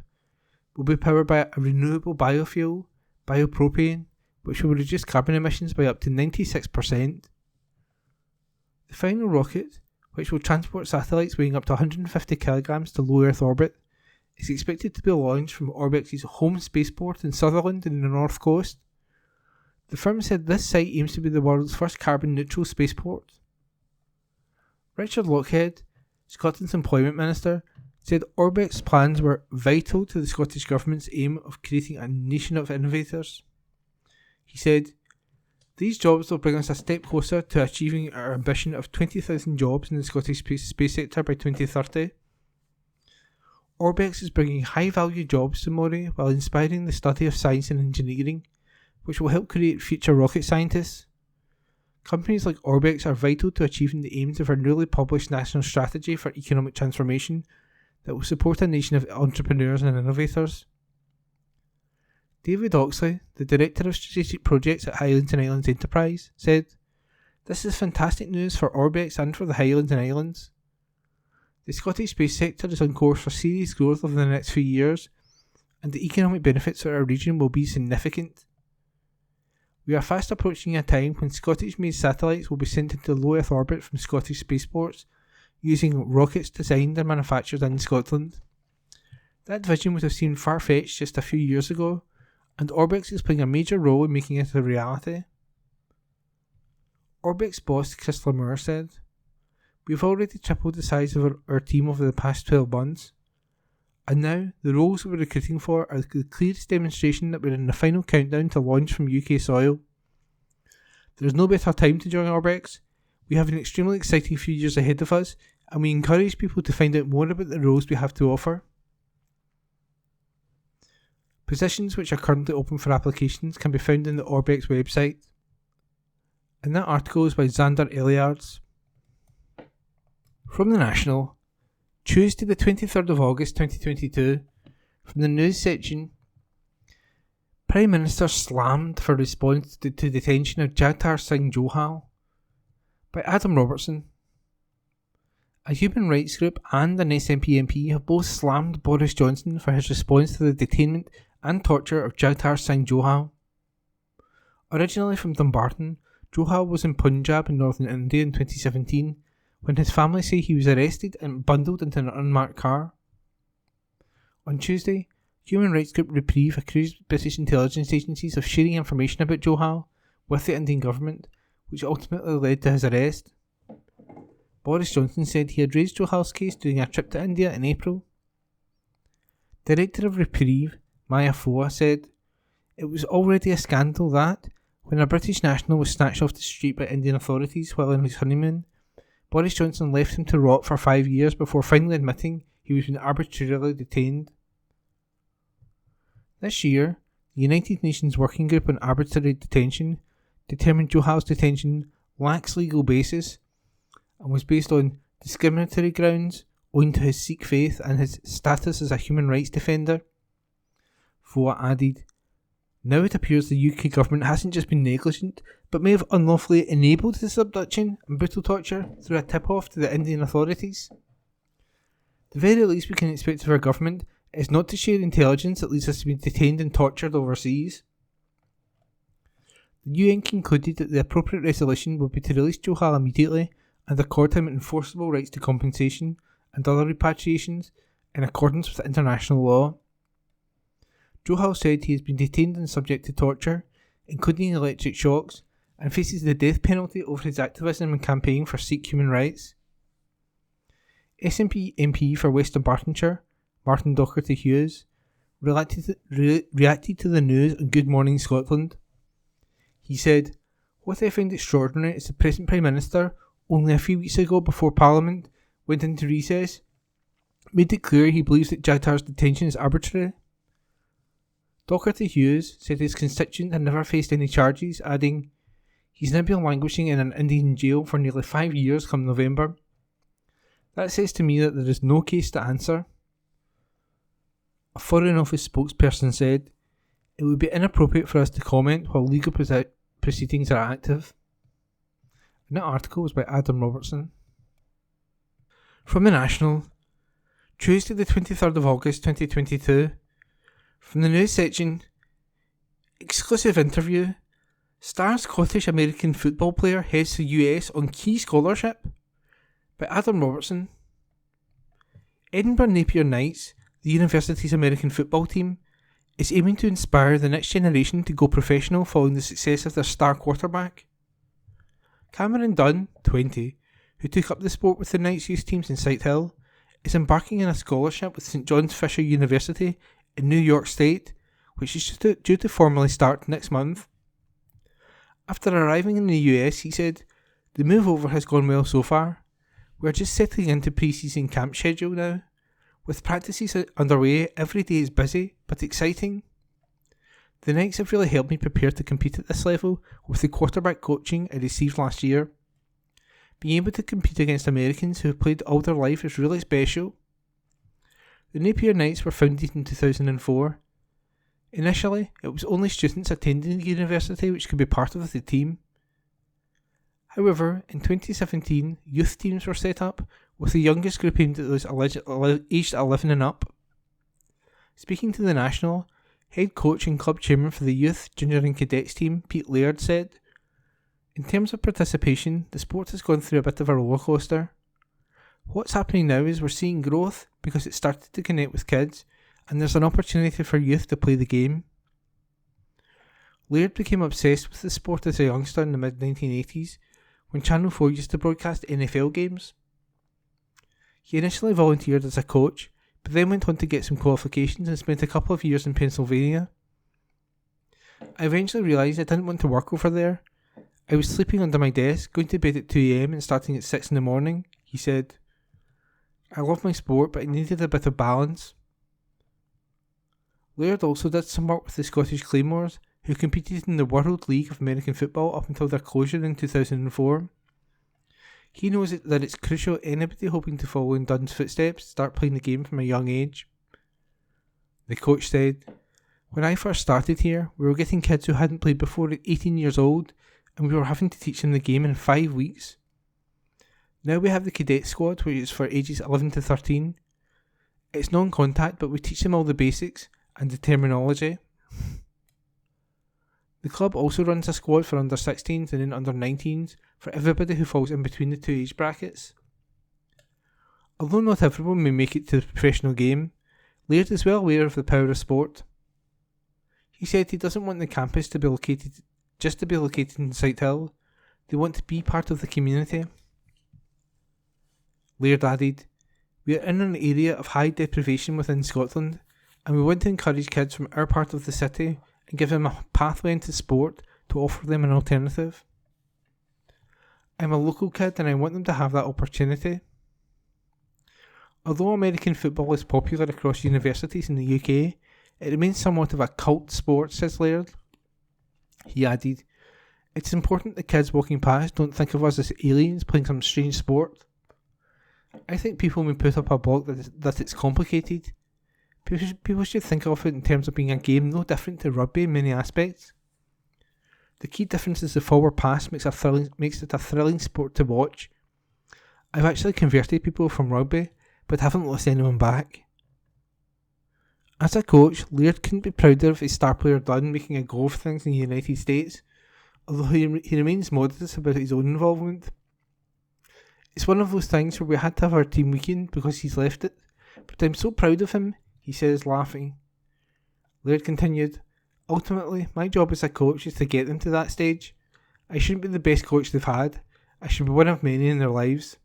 will be powered by a renewable biofuel, biopropane, which will reduce carbon emissions by up to 96%. The final rocket, which will transport satellites weighing up to 150 kilograms to low Earth orbit, is expected to be launched from Orbit's home spaceport in Sutherland in the North Coast. The firm said this site aims to be the world's first carbon-neutral spaceport. Richard Lochhead, Scotland's Employment Minister, said Orbit's plans were vital to the Scottish Government's aim of creating a nation of innovators. He said, "These jobs will bring us a step closer to achieving our ambition of 20,000 jobs in the Scottish space sector by 2030. Orbit is bringing high-value jobs to Moray while inspiring the study of science and engineering, which will help create future rocket scientists. Companies like Orbit are vital to achieving the aims of our newly published National Strategy for Economic Transformation that will support a nation of entrepreneurs and innovators." David Oxley, the Director of Strategic Projects at Highlands and Islands Enterprise, said, "This is fantastic news for Orbit and for the Highlands and Islands. The Scottish space sector is on course for serious growth over the next few years, and the economic benefits for our region will be significant. We are fast approaching a time when Scottish-made satellites will be sent into low Earth orbit from Scottish spaceports using rockets designed and manufactured in Scotland. That vision would have seemed far-fetched just a few years ago, and Orbit is playing a major role in making it a reality." Orbit's boss, Chris Lemure, said, "We've already tripled the size of our team over the past 12 months, and now the roles that we're recruiting for are the clearest demonstration that we're in the final countdown to launch from UK soil. There is no better time to join Orbit. We have an extremely exciting few years ahead of us, and we encourage people to find out more about the roles we have to offer." Positions which are currently open for applications can be found on the Orbit's website. And that article is by Xander Eliards. From the National, Tuesday the 23rd of August 2022, from the news section, Prime Minister slammed for response to detention of Jagtar Singh Johal, by Adam Robertson. A human rights group and an SNP MP have both slammed Boris Johnson for his response to the detainment and torture of Jagtar Singh Johal. Originally from Dumbarton, Johal was in Punjab in northern India in 2017 when his family say he was arrested and bundled into an unmarked car. On Tuesday, human rights group Reprieve accused British intelligence agencies of sharing information about Johal with the Indian government, which ultimately led to his arrest. Boris Johnson said he had raised Johal's case during a trip to India in April. Director of Reprieve, Maya Foa, said, "It was already a scandal that, when a British national was snatched off the street by Indian authorities while on his honeymoon, Boris Johnson left him to rot for 5 years before finally admitting he was being arbitrarily detained." This year, the United Nations Working Group on Arbitrary Detention determined Joe Hall's detention lacks legal basis and was based on discriminatory grounds owing to his Sikh faith and his status as a human rights defender. Voa added, "Now it appears the UK government hasn't just been negligent, but may have unlawfully enabled this abduction and brutal torture through a tip-off to the Indian authorities. The very least we can expect of our government is not to share intelligence that leads us to be detained and tortured overseas." The UN concluded that the appropriate resolution would be to release Joe Hall immediately and accord him enforceable rights to compensation and other repatriations in accordance with international law. Joe Hall said he has been detained and subject to torture, including electric shocks, and faces the death penalty over his activism and campaigning for Sikh human rights. SNP MP for Western Bartonshire, Martin Docherty Hughes, reacted to the news on Good Morning Scotland. He said, "What I find extraordinary is the present Prime Minister, only a few weeks ago before Parliament went into recess, made it clear he believes that Jagtar's detention is arbitrary." Docherty Hughes said his constituent had never faced any charges, adding, "He's now been languishing in an Indian jail for nearly 5 years come November. That says to me that there is no case to answer." A Foreign Office spokesperson said, "It would be inappropriate for us to comment while legal proceedings are active." And that article was by Adam Robertson. From the National, Tuesday the 23rd of August 2022. From the news section, exclusive interview. Star Scottish American football player heads to US on key scholarship, by Adam Robertson. Edinburgh Napier Knights, the university's American football team, is aiming to inspire the next generation to go professional following the success of their star quarterback. Cameron Dunn, 20, who took up the sport with the Knights youth teams in Sighthill, is embarking on a scholarship with St John's Fisher University in New York State, which is due to formally start next month. After arriving in the US, he said, "The move over has gone well so far. We're just settling into pre-season camp schedule now. With practices underway, every day is busy, but exciting. The Knights have really helped me prepare to compete at this level with the quarterback coaching I received last year. Being able to compete against Americans who have played all their life is really special." The Napier Knights were founded in 2004. Initially, it was only students attending the university which could be part of the team. However, in 2017, youth teams were set up, with the youngest group aimed at those aged 11 and up. Speaking to the National, head coach and club chairman for the youth, junior and cadets team, Pete Laird, said, "In terms of participation, the sport has gone through a bit of a roller coaster. What's happening now is we're seeing growth because it started to connect with kids, and there's an opportunity for youth to play the game." Laird became obsessed with the sport as a youngster in the mid-1980s, when Channel 4 used to broadcast NFL games. He initially volunteered as a coach, but then went on to get some qualifications and spent a couple of years in Pennsylvania. "I eventually realised I didn't want to work over there. I was sleeping under my desk, going to bed at 2 a.m. and starting at 6 in the morning, he said. "I love my sport, but I needed a bit of balance." Laird also did some work with the Scottish Claymores, who competed in the World League of American Football up until their closure in 2004. He knows that it's crucial anybody hoping to follow in Dunn's footsteps start playing the game from a young age. The coach said, "When I first started here, we were getting kids who hadn't played before at 18 years old, and we were having to teach them the game in 5 weeks. Now we have the cadet squad, which is for ages 11 to 13. It's non-contact, but we teach them all the basics and the terminology." The club also runs a squad for under 16s and then under 19s for everybody who falls in between the two age brackets. Although not everyone may make it to the professional game, Laird is well aware of the power of sport. He said he doesn't want the campus to be located in Sighthill. They want to be part of the community. Laird added, "We are in an area of high deprivation within Scotland, and we want to encourage kids from our part of the city and give them a pathway into sport to offer them an alternative. I'm a local kid and I want them to have that opportunity." Although American football is popular across universities in the UK, it remains somewhat of a cult sport, says Laird. He added, It's important that kids walking past don't think of us as aliens playing some strange sport. I think people may put up a blog that it's complicated. People should think of it in terms of being a game no different to rugby in many aspects. The key difference is the forward pass makes it a thrilling sport to watch. I've actually converted people from rugby, but haven't lost anyone back. As a coach, Laird couldn't be prouder of his star player Dunn making a go of things in the United States, although he remains modest about his own involvement. It's one of those things where we had to have our team weakened because he's left it, but I'm so proud of him, he says, laughing. Laird continued, ultimately, my job as a coach is to get them to that stage. I shouldn't be the best coach they've had. I should be one of many in their lives.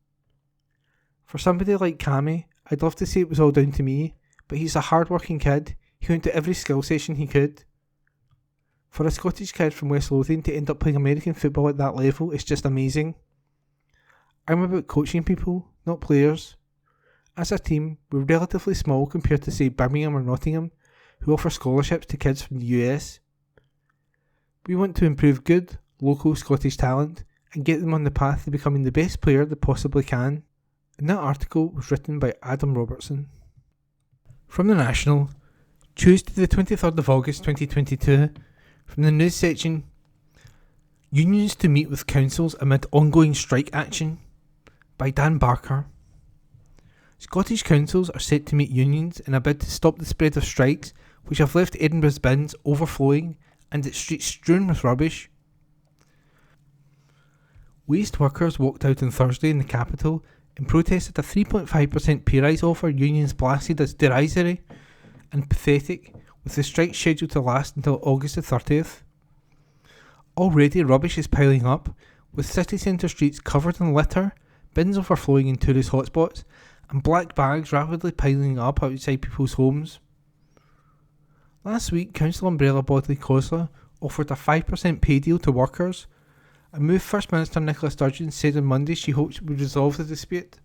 For somebody like Cammy, I'd love to say it was all down to me, but he's a hard-working kid. He went to every skill session he could. For a Scottish kid from West Lothian to end up playing American football at that level is just amazing. I'm about coaching people, not players. As a team, we're relatively small compared to, say, Birmingham or Nottingham, who offer scholarships to kids from the US. We want to improve good, local Scottish talent and get them on the path to becoming the best player they possibly can. And that article was written by Adam Robertson. From the National, Tuesday the 23rd of August 2022, from the news section, Unions to meet with councils amid ongoing strike action, by Dan Barker. Scottish councils are set to meet unions in a bid to stop the spread of strikes which have left Edinburgh's bins overflowing and its streets strewn with rubbish. Waste workers walked out on Thursday in the capital in protest at a 3.5% pay rise offer unions blasted as derisory and pathetic, with the strike scheduled to last until August the 30th. Already rubbish is piling up, with city centre streets covered in litter, bins overflowing in tourist hotspots, and black bags rapidly piling up outside people's homes. Last week, council umbrella body COSLA offered a 5% pay deal to workers, a move First Minister Nicola Sturgeon said on Monday she hopes would resolve the dispute.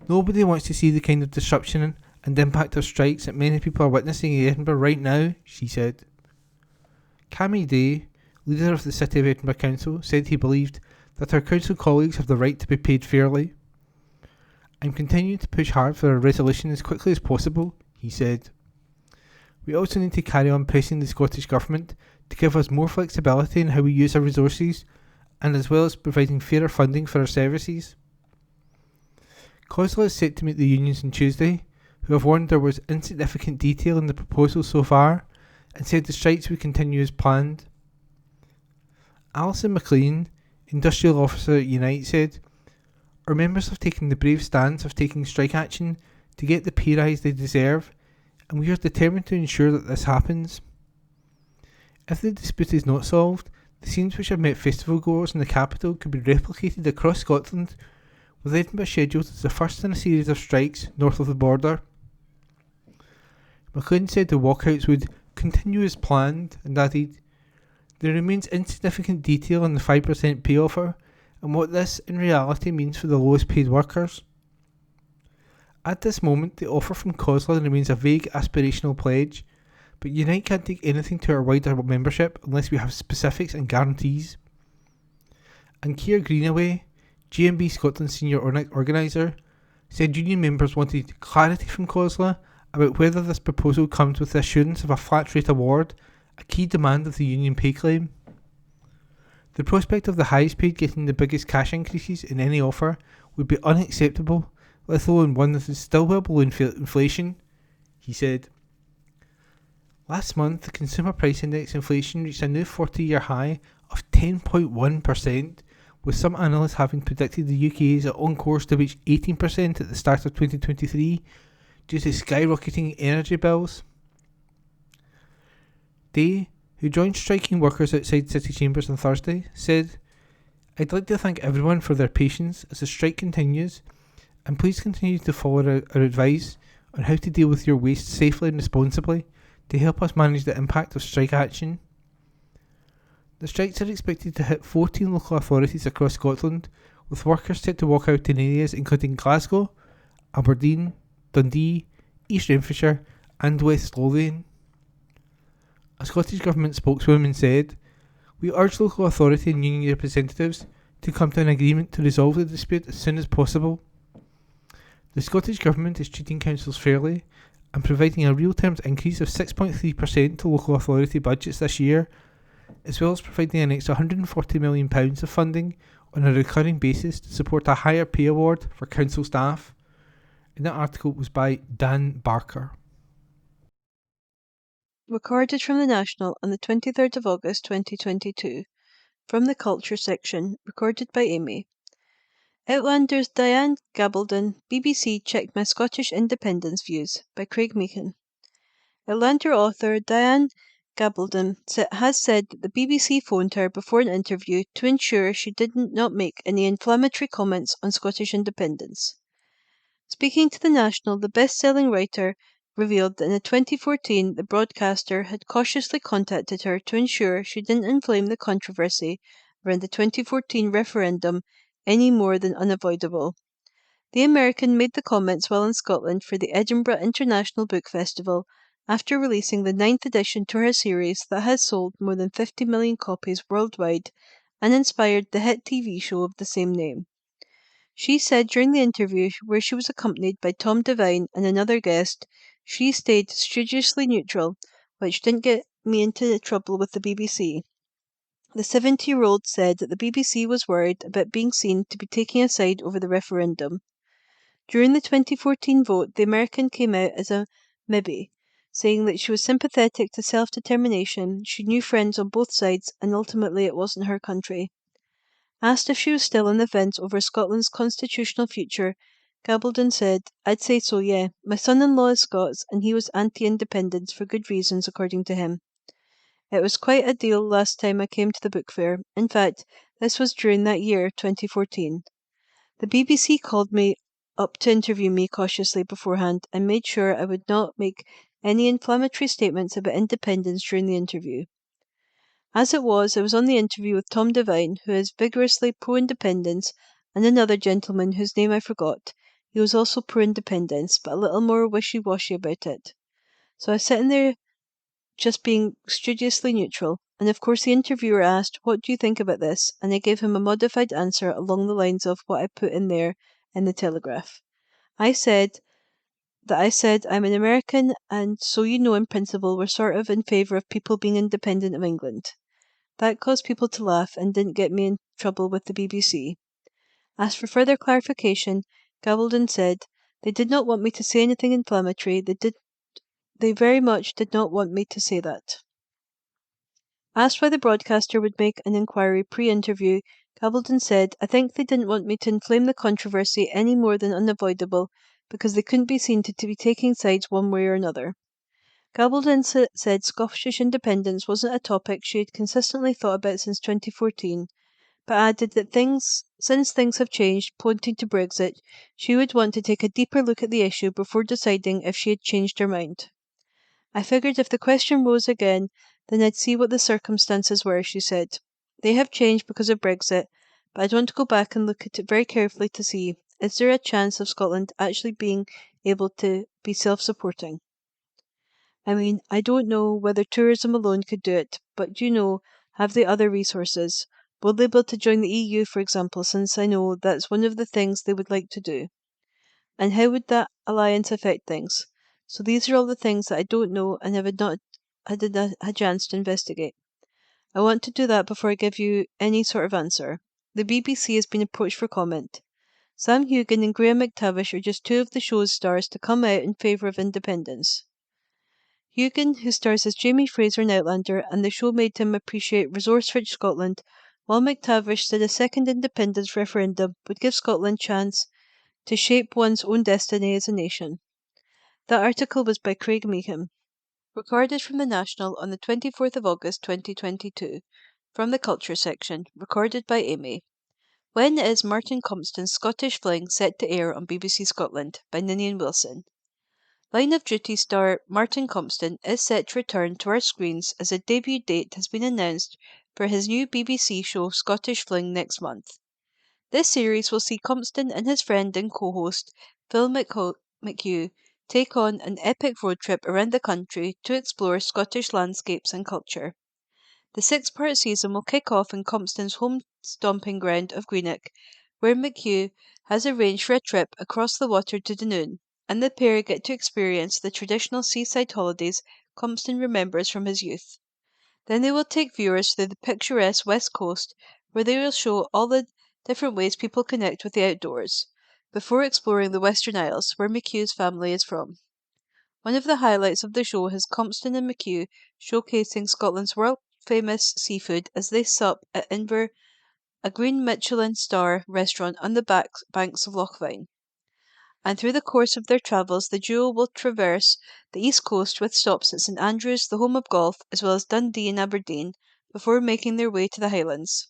Nobody wants to see the kind of disruption and impact of strikes that many people are witnessing in Edinburgh right now, she said. Cammy Day, leader of the City of Edinburgh Council, said he believed that our council colleagues have the right to be paid fairly. I'm continuing to push hard for a resolution as quickly as possible, he said. We also need to carry on pressing the Scottish Government to give us more flexibility in how we use our resources, and as well as providing fairer funding for our services. COSLA is set to meet the unions on Tuesday, who have warned there was insignificant detail in the proposal so far, and said the strikes would continue as planned. Alison McLean, Industrial Officer at Unite, said, our members have taken the brave stance of taking strike action to get the pay rise they deserve, and we are determined to ensure that this happens. If the dispute is not solved, the scenes which have met festival goers in the capital could be replicated across Scotland, with Edinburgh scheduled as the first in a series of strikes north of the border. McLean said the walkouts would continue as planned and added, there remains insignificant detail on the 5% pay offer and what this in reality means for the lowest paid workers. At this moment, the offer from COSLA remains a vague aspirational pledge, but Unite can't take anything to our wider membership unless we have specifics and guarantees. And Keir Greenaway, GMB Scotland's senior organiser, said union members wanted clarity from COSLA about whether this proposal comes with the assurance of a flat rate award, a key demand of the union pay claim. The prospect of the highest paid getting the biggest cash increases in any offer would be unacceptable, let alone one that is still well below inflation, he said. Last month, the Consumer Price Index inflation reached a new 40-year high of 10.1%, with some analysts having predicted the UK is on course to reach 18% at the start of 2023 due to skyrocketing energy bills. Day, who joined striking workers outside city chambers on Thursday, said, I'd like to thank everyone for their patience as the strike continues, and please continue to follow our advice on how to deal with your waste safely and responsibly to help us manage the impact of strike action. The strikes are expected to hit 14 local authorities across Scotland, with workers set to walk out in areas including Glasgow, Aberdeen, Dundee, East Renfrewshire and West Lothian. A Scottish Government spokeswoman said, We urge local authority and union representatives to come to an agreement to resolve the dispute as soon as possible. The Scottish Government is treating councils fairly and providing a real terms increase of 6.3% to local authority budgets this year, as well as providing an extra £140 million of funding on a recurring basis to support a higher pay award for council staff. And that article was by Dan Barker. Recorded from the National on the 23rd of August 2022. From the Culture section, recorded by Amy. Outlander's Diane Gabaldon, BBC checked my Scottish independence views, by Craig Meehan. Outlander author Diane Gabaldon has said that the BBC phoned her before an interview to ensure she did not make any inflammatory comments on Scottish independence. Speaking to the National, the best-selling writer revealed that in 2014 the broadcaster had cautiously contacted her to ensure she didn't inflame the controversy around the 2014 referendum any more than unavoidable. The American made the comments while in Scotland for the Edinburgh International Book Festival after releasing the 9th edition to her series that has sold more than 50 million copies worldwide and inspired the hit TV show of the same name. She said during the interview, where she was accompanied by Tom Devine and another guest, she stayed studiously neutral, which didn't get me into trouble with the BBC. The 70-year-old said that the BBC was worried about being seen to be taking a side over the referendum. During the 2014 vote, the American came out as a maybe, saying that she was sympathetic to self-determination, she knew friends on both sides, and ultimately it wasn't her country. Asked if she was still on the fence over Scotland's constitutional future, Gabaldon said, "I'd say so, yeah. My son-in-law is Scots, and he was anti-independence for good reasons, according to him. It was quite a deal last time I came to the book fair. In fact, this was during that year, 2014. The BBC called me up to interview me cautiously beforehand and made sure I would not make any inflammatory statements about independence during the interview. As it was, I was on the interview with Tom Devine, who is vigorously pro-independence, and another gentleman whose name I forgot. He was also pro-independence, but a little more wishy-washy about it. So I was sitting there just being studiously neutral, and of course the interviewer asked, "What do you think about this?" and I gave him a modified answer along the lines of what I put in there in the Telegraph. I said I'm an American, and so you know in principle we're sort of in favour of people being independent of England. That caused people to laugh and didn't get me in trouble with the BBC. Asked for further clarification, Gabaldon said, "They did not want me to say anything inflammatory. They very much did not want me to say that." Asked why the broadcaster would make an inquiry pre-interview, Gabaldon said, "I think they didn't want me to inflame the controversy any more than unavoidable, because they couldn't be seen to be taking sides one way or another." Gabaldon said Scottish independence wasn't a topic she had consistently thought about since 2014, but added that since things have changed, pointing to Brexit, she would want to take a deeper look at the issue before deciding if she had changed her mind. "I figured if the question rose again, then I'd see what the circumstances were," she said. "They have changed because of Brexit, but I'd want to go back and look at it very carefully to see, is there a chance of Scotland actually being able to be self-supporting? I mean, I don't know whether tourism alone could do it, but have they other resources? Will they be able to join the EU, for example, since I know that's one of the things they would like to do? And how would that alliance affect things? So these are all the things that I don't know and have not had a chance to investigate. I want to do that before I give you any sort of answer. The BBC has been approached for comment. Sam Hugan and Graham McTavish are just two of the show's stars to come out in favour of independence. Hugan, who stars as Jamie Fraser in Outlander, and the show made him appreciate resource-rich Scotland, while McTavish said a second independence referendum would give Scotland a chance to shape one's own destiny as a nation. That article was by Craig Meehan. Recorded from the National on the 24th of August 2022. From the Culture section, recorded by Amy. When is Martin Compston's Scottish Fling set to air on BBC Scotland? By Ninian Wilson. Line of Duty star Martin Compston is set to return to our screens as a debut date has been announced for his new BBC show Scottish Fling next month. This series will see Compston and his friend and co-host Phil McHugh take on an epic road trip around the country to explore Scottish landscapes and culture. The 6-part season will kick off in Compton's home stomping ground of Greenock, where McHugh has arranged for a trip across the water to Dunoon, and the pair get to experience the traditional seaside holidays Compton remembers from his youth. Then they will take viewers through the picturesque West Coast, where they will show all the different ways people connect with the outdoors, before exploring the Western Isles, where McHugh's family is from. One of the highlights of the show is Compton and McHugh showcasing Scotland's world-famous seafood as they sup at Inver, a green Michelin star restaurant on the banks of Loch Fyne. And through the course of their travels, the duo will traverse the east coast with stops at St Andrews, the home of golf, as well as Dundee and Aberdeen, before making their way to the Highlands.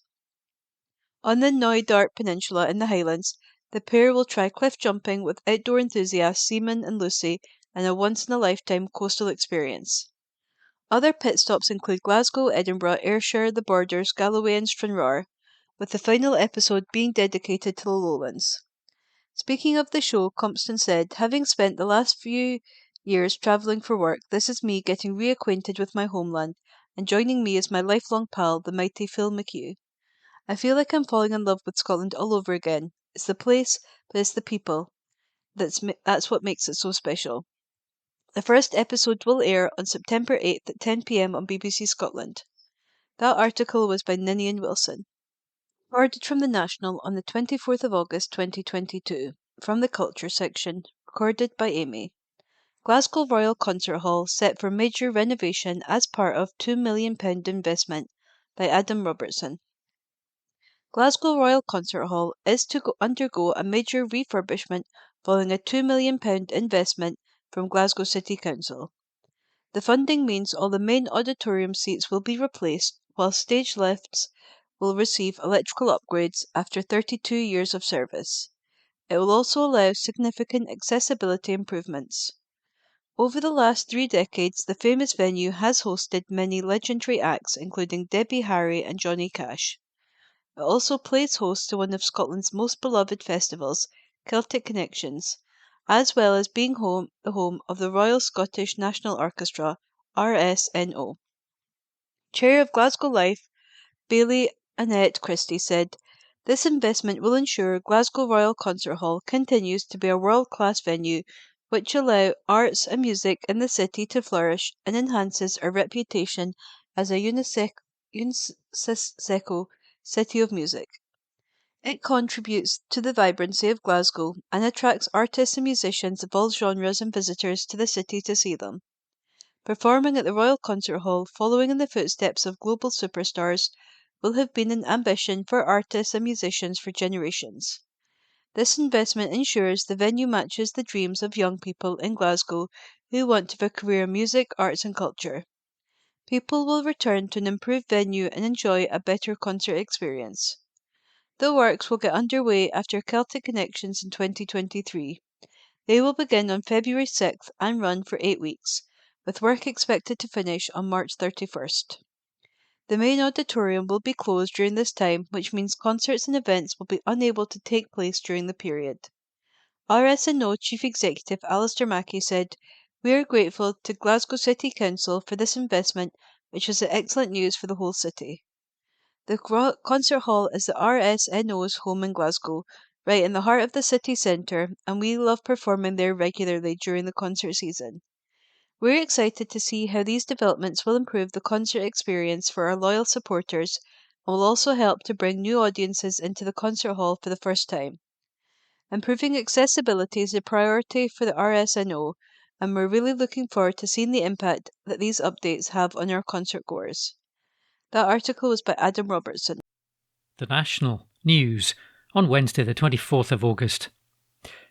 On the Knoydart Peninsula in the Highlands, the pair will try cliff jumping with outdoor enthusiast Seaman and Lucy in a once-in-a-lifetime coastal experience. Other pit stops include Glasgow, Edinburgh, Ayrshire, the Borders, Galloway and Stranraer, with the final episode being dedicated to the Lowlands. Speaking of the show, Compton said, "Having spent the last few years travelling for work, this is me getting reacquainted with my homeland, and joining me is my lifelong pal, the mighty Phil McHugh. I feel like I'm falling in love with Scotland all over again. It's the place, but it's the people. That's what makes it so special." The first episode will air on September 8th at 10 p.m. on BBC Scotland. That article was by Ninian Wilson. Recorded from the National on the 24th of August 2022. From the Culture section. Recorded by Amy. Glasgow Royal Concert Hall set for major renovation as part of £2 million investment by Adam Robertson. Glasgow Royal Concert Hall is to undergo a major refurbishment following a £2 million investment from Glasgow City Council. The funding means all the main auditorium seats will be replaced, while stage lifts will receive electrical upgrades after 32 years of service. It will also allow significant accessibility improvements. Over the last 3 decades, the famous venue has hosted many legendary acts, including Debbie Harry and Johnny Cash. It also plays host to one of Scotland's most beloved festivals, Celtic Connections, as well as being the home of the Royal Scottish National Orchestra, RSNO. Chair of Glasgow Life, Bailey Annette Christie said, "This investment will ensure Glasgow Royal Concert Hall continues to be a world-class venue which allow arts and music in the city to flourish and enhances our reputation as a UNESCO City of Music. It contributes to the vibrancy of Glasgow and attracts artists and musicians of all genres and visitors to the city to see them. Performing at the Royal Concert Hall, following in the footsteps of global superstars, will have been an ambition for artists and musicians for generations. This investment ensures the venue matches the dreams of young people in Glasgow who want to have a career in music, arts and culture. People will return to an improved venue and enjoy a better concert experience. The works will get underway after Celtic Connections in 2023. They will begin on February 6th and run for 8 weeks, with work expected to finish on March 31st. The main auditorium will be closed during this time, which means concerts and events will be unable to take place during the period. RSNO Chief Executive Alistair Mackey said, "We are grateful to Glasgow City Council for this investment, which is excellent news for the whole city." The concert hall is the RSNO's home in Glasgow, right in the heart of the city centre, and we love performing there regularly during the concert season. We're excited to see how these developments will improve the concert experience for our loyal supporters and will also help to bring new audiences into the concert hall for the first time. Improving accessibility is a priority for the RSNO, and we're really looking forward to seeing the impact that these updates have on our concert goers. That article was by Adam Robertson. The National News on Wednesday the 24th of August.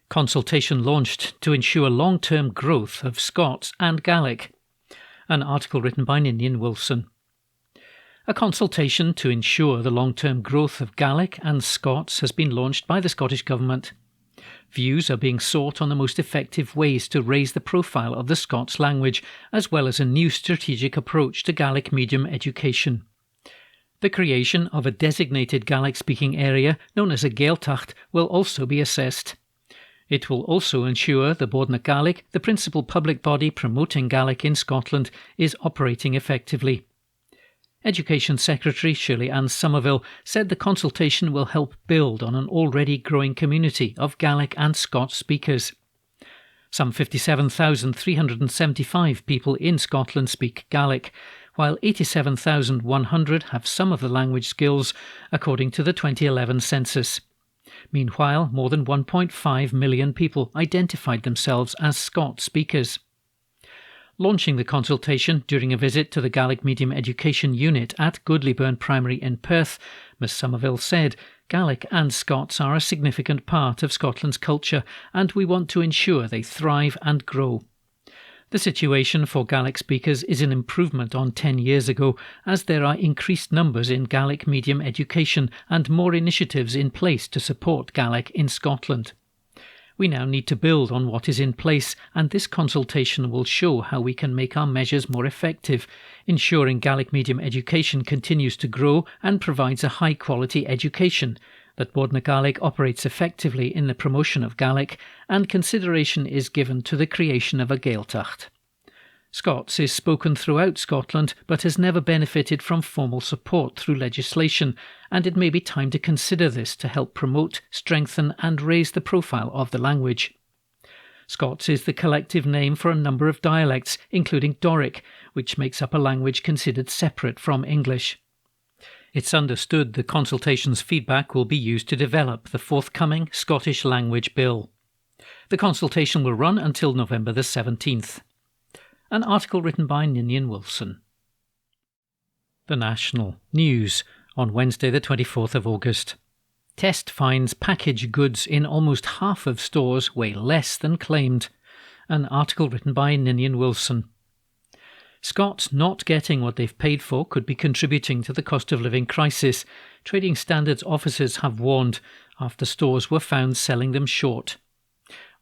Consultation launched to ensure long-term growth of Scots and Gaelic. An article written by Ninian Wilson. A consultation to ensure the long-term growth of Gaelic and Scots has been launched by the Scottish Government. Views are being sought on the most effective ways to raise the profile of the Scots language, as well as a new strategic approach to Gaelic medium education. The creation of a designated Gaelic-speaking area, known as a Gaeltacht, will also be assessed. It will also ensure the Bord na Gaelic, the principal public body promoting Gaelic in Scotland, is operating effectively. Education Secretary Shirley-Ann Somerville said the consultation will help build on an already growing community of Gaelic and Scots speakers. Some 57,375 people in Scotland speak Gaelic, while 87,100 have some of the language skills, according to the 2011 census. Meanwhile, more than 1.5 million people identified themselves as Scots speakers. Launching the consultation during a visit to the Gaelic Medium Education Unit at Goodleyburn Primary in Perth, Ms Somerville said, "Gaelic and Scots are a significant part of Scotland's culture and we want to ensure they thrive and grow." The situation for Gaelic speakers is an improvement on 10 years ago, as there are increased numbers in Gaelic medium education and more initiatives in place to support Gaelic in Scotland. We now need to build on what is in place, and this consultation will show how we can make our measures more effective, ensuring Gaelic medium education continues to grow and provides a high-quality education, that Bodna Gaelic operates effectively in the promotion of Gaelic, and consideration is given to the creation of a Gaeltacht. Scots is spoken throughout Scotland but has never benefited from formal support through legislation, and it may be time to consider this to help promote, strengthen and raise the profile of the language. Scots is the collective name for a number of dialects, including Doric, which makes up a language considered separate from English. It's understood the consultation's feedback will be used to develop the forthcoming Scottish Language Bill. The consultation will run until November the 17th. An article written by Ninian Wilson. The National News on Wednesday the 24th of August. Test finds packaged goods in almost half of stores weigh less than claimed. An article written by Ninian Wilson. Scots not getting what they've paid for could be contributing to the cost of living crisis, Trading Standards officers have warned, after stores were found selling them short.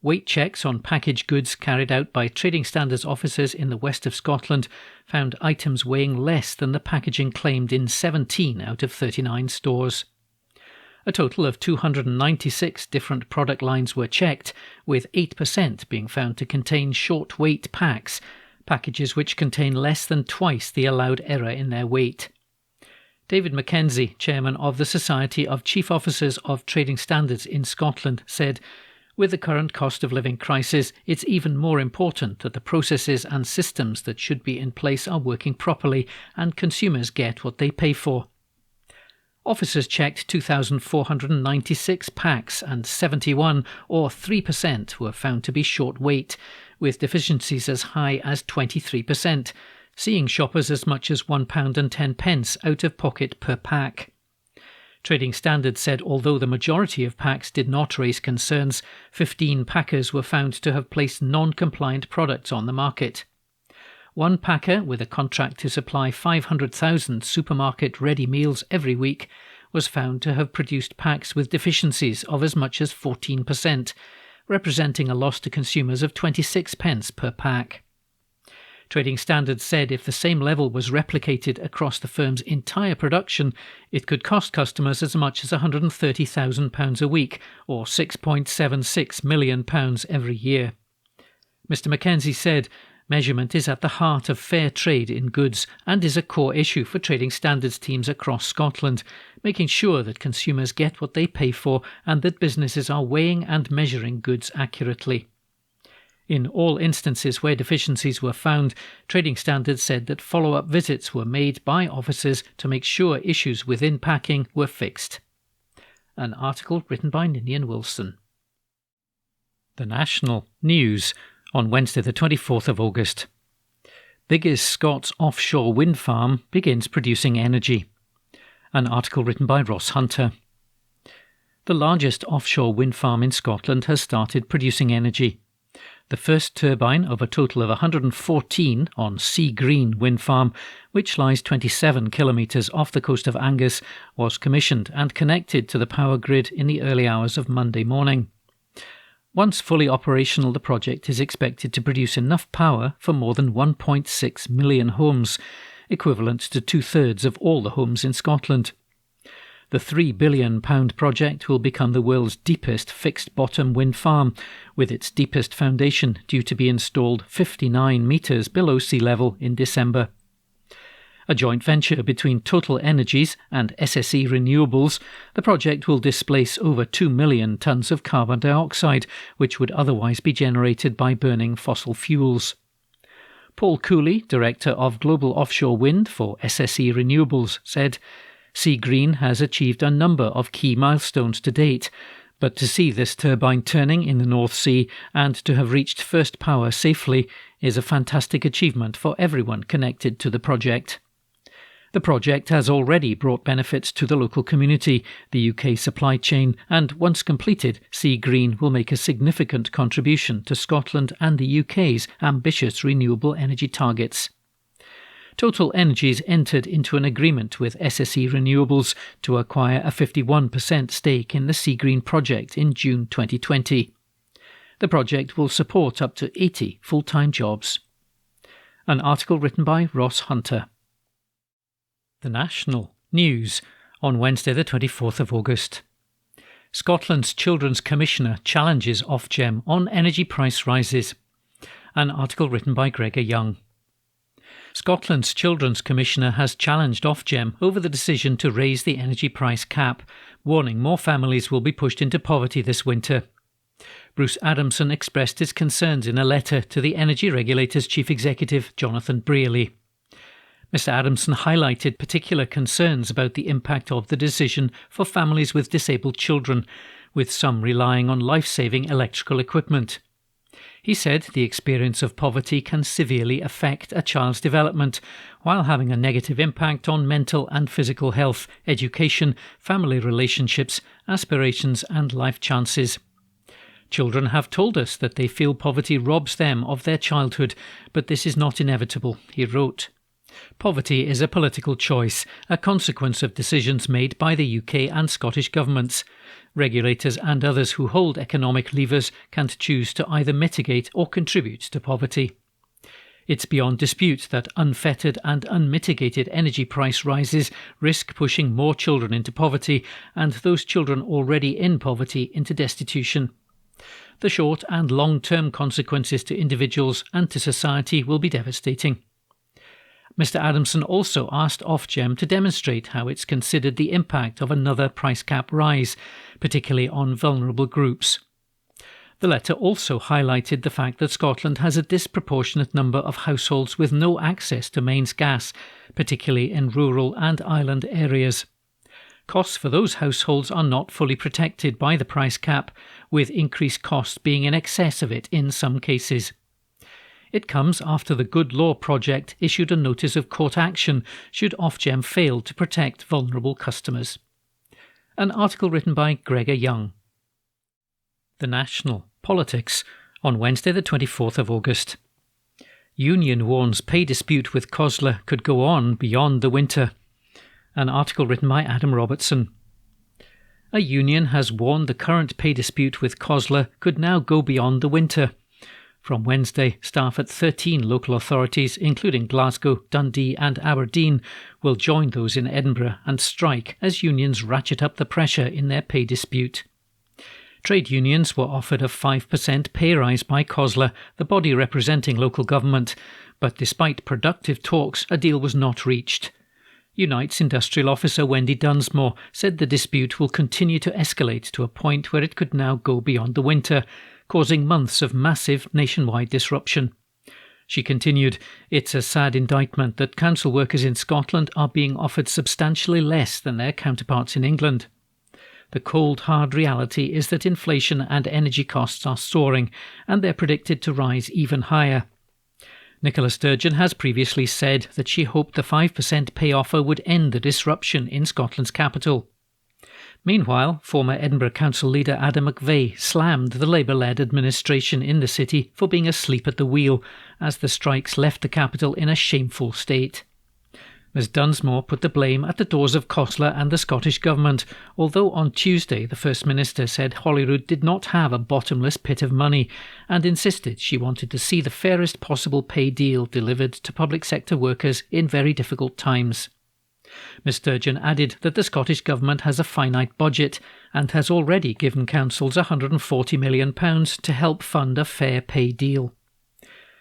Weight checks on packaged goods carried out by Trading Standards officers in the west of Scotland found items weighing less than the packaging claimed in 17 out of 39 stores. A total of 296 different product lines were checked, with 8% being found to contain short-weight packs, packages which contain less than twice the allowed error in their weight. David Mackenzie, chairman of the Society of Chief Officers of Trading Standards in Scotland, said, "With the current cost of living crisis, it's even more important that the processes and systems that should be in place are working properly and consumers get what they pay for." Officers checked 2,496 packs and 71, or 3%, were found to be short weight, with deficiencies as high as 23%, seeing shoppers as much as £1.10 out of pocket per pack. Trading Standards said although the majority of packs did not raise concerns, 15 packers were found to have placed non-compliant products on the market. One packer, with a contract to supply 500,000 supermarket ready meals every week, was found to have produced packs with deficiencies of as much as 14%, representing a loss to consumers of 26p per pack. Trading Standards said if the same level was replicated across the firm's entire production, it could cost customers as much as £130,000 a week, or £6.76 million every year. Mr Mackenzie said, "Measurement is at the heart of fair trade in goods and is a core issue for Trading Standards teams across Scotland, making sure that consumers get what they pay for and that businesses are weighing and measuring goods accurately." In all instances where deficiencies were found, Trading Standards said that follow-up visits were made by officers to make sure issues within packing were fixed. An article written by Ninian Wilson. The National News on Wednesday the 24th of August. Biggest Scots offshore wind farm begins producing energy. An article written by Ross Hunter. The largest offshore wind farm in Scotland has started producing energy. The first turbine of a total of 114 on Sea Green wind farm, which lies 27 kilometres off the coast of Angus, was commissioned and connected to the power grid in the early hours of Monday morning. Once fully operational, the project is expected to produce enough power for more than 1.6 million homes, equivalent to 2/3 of all the homes in Scotland. The £3 billion project will become the world's deepest fixed-bottom wind farm, with its deepest foundation due to be installed 59 metres below sea level in December. A joint venture between Total Energies and SSE Renewables, the project will displace over 2 million tonnes of carbon dioxide, which would otherwise be generated by burning fossil fuels. Paul Cooley, Director of Global Offshore Wind for SSE Renewables, said, "Seagreen has achieved a number of key milestones to date, but to see this turbine turning in the North Sea and to have reached first power safely is a fantastic achievement for everyone connected to the project." The project has already brought benefits to the local community, the UK supply chain, and once completed, Seagreen will make a significant contribution to Scotland and the UK's ambitious renewable energy targets. Total Energies entered into an agreement with SSE Renewables to acquire a 51% stake in the Seagreen project in June 2020. The project will support up to 80 full-time jobs. An article written by Ross Hunter. The National News on Wednesday the 24th of August. Scotland's Children's Commissioner challenges Ofgem on energy price rises. An article written by Gregor Young. Scotland's Children's Commissioner has challenged Ofgem over the decision to raise the energy price cap, warning more families will be pushed into poverty this winter. Bruce Adamson expressed his concerns in a letter to the Energy Regulator's Chief Executive, Jonathan Brearley. Mr Adamson highlighted particular concerns about the impact of the decision for families with disabled children, with some relying on life-saving electrical equipment. He said the experience of poverty can severely affect a child's development, while having a negative impact on mental and physical health, education, family relationships, aspirations and life chances. Children have told us that they feel poverty robs them of their childhood, but this is not inevitable, he wrote. Poverty is a political choice, a consequence of decisions made by the UK and Scottish governments. Regulators and others who hold economic levers can choose to either mitigate or contribute to poverty. It's beyond dispute that unfettered and unmitigated energy price rises risk pushing more children into poverty and those children already in poverty into destitution. The short and long-term consequences to individuals and to society will be devastating. Mr Adamson also asked Ofgem to demonstrate how it's considered the impact of another price cap rise, particularly on vulnerable groups. The letter also highlighted the fact that Scotland has a disproportionate number of households with no access to mains gas, particularly in rural and island areas. Costs for those households are not fully protected by the price cap, with increased costs being in excess of it in some cases. It comes after the Good Law Project issued a notice of court action should Ofgem fail to protect vulnerable customers. An article written by Gregor Young. The National Politics on Wednesday the 24th of August. Union warns pay dispute with COSLA could go on beyond the winter. An article written by Adam Robertson. A union has warned the current pay dispute with COSLA could now go beyond the winter. From Wednesday, staff at 13 local authorities, including Glasgow, Dundee and Aberdeen, will join those in Edinburgh and strike as unions ratchet up the pressure in their pay dispute. Trade unions were offered a 5% pay rise by COSLA, the body representing local government, but despite productive talks, a deal was not reached. Unite's industrial officer Wendy Dunsmore said the dispute will continue to escalate to a point where it could now go beyond the winter, causing months of massive nationwide disruption. She continued, "It's a sad indictment that council workers in Scotland are being offered substantially less than their counterparts in England. The cold, hard reality is that inflation and energy costs are soaring, and they're predicted to rise even higher." Nicola Sturgeon has previously said that she hoped the 5% pay offer would end the disruption in Scotland's capital. Meanwhile, former Edinburgh Council leader Adam McVeigh slammed the Labour-led administration in the city for being asleep at the wheel, as the strikes left the capital in a shameful state. Ms Dunsmore put the blame at the doors of COSLA and the Scottish Government, although on Tuesday the First Minister said Holyrood did not have a bottomless pit of money and insisted she wanted to see the fairest possible pay deal delivered to public sector workers in very difficult times. Ms Sturgeon added that the Scottish Government has a finite budget and has already given councils £140 million to help fund a fair pay deal.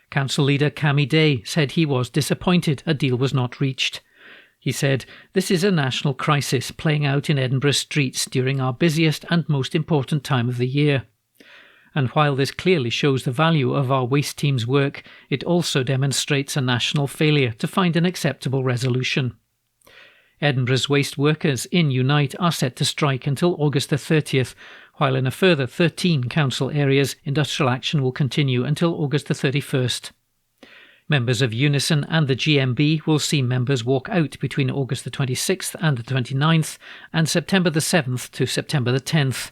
Council leader Cammy Day said he was disappointed a deal was not reached. He said, "This is a national crisis playing out in Edinburgh streets during our busiest and most important time of the year. And while this clearly shows the value of our waste team's work, it also demonstrates a national failure to find an acceptable resolution." Edinburgh's waste workers in Unite are set to strike until August the 30th, while in a further 13 council areas, industrial action will continue until August the 31st. Members of Unison and the GMB will see members walk out between August the 26th and the 29th and September the 7th to September the 10th.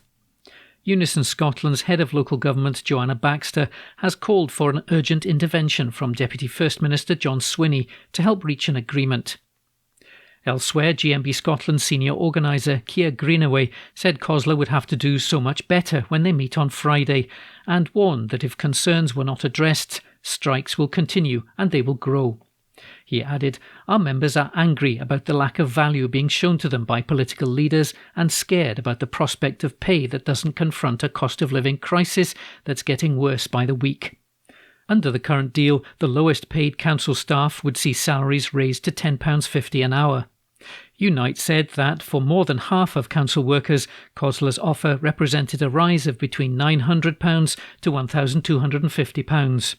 Unison Scotland's head of local government, Joanna Baxter, has called for an urgent intervention from Deputy First Minister John Swinney to help reach an agreement. Elsewhere, GMB Scotland senior organiser Keir Greenaway said COSLA would have to do so much better when they meet on Friday, and warned that if concerns were not addressed, strikes will continue and they will grow. He added, "Our members are angry about the lack of value being shown to them by political leaders and scared about the prospect of pay that doesn't confront a cost of living crisis that's getting worse by the week." Under the current deal, the lowest paid council staff would see salaries raised to £10.50 an hour. Unite said that for more than half of council workers, COSLA's offer represented a rise of between £900 to £1,250.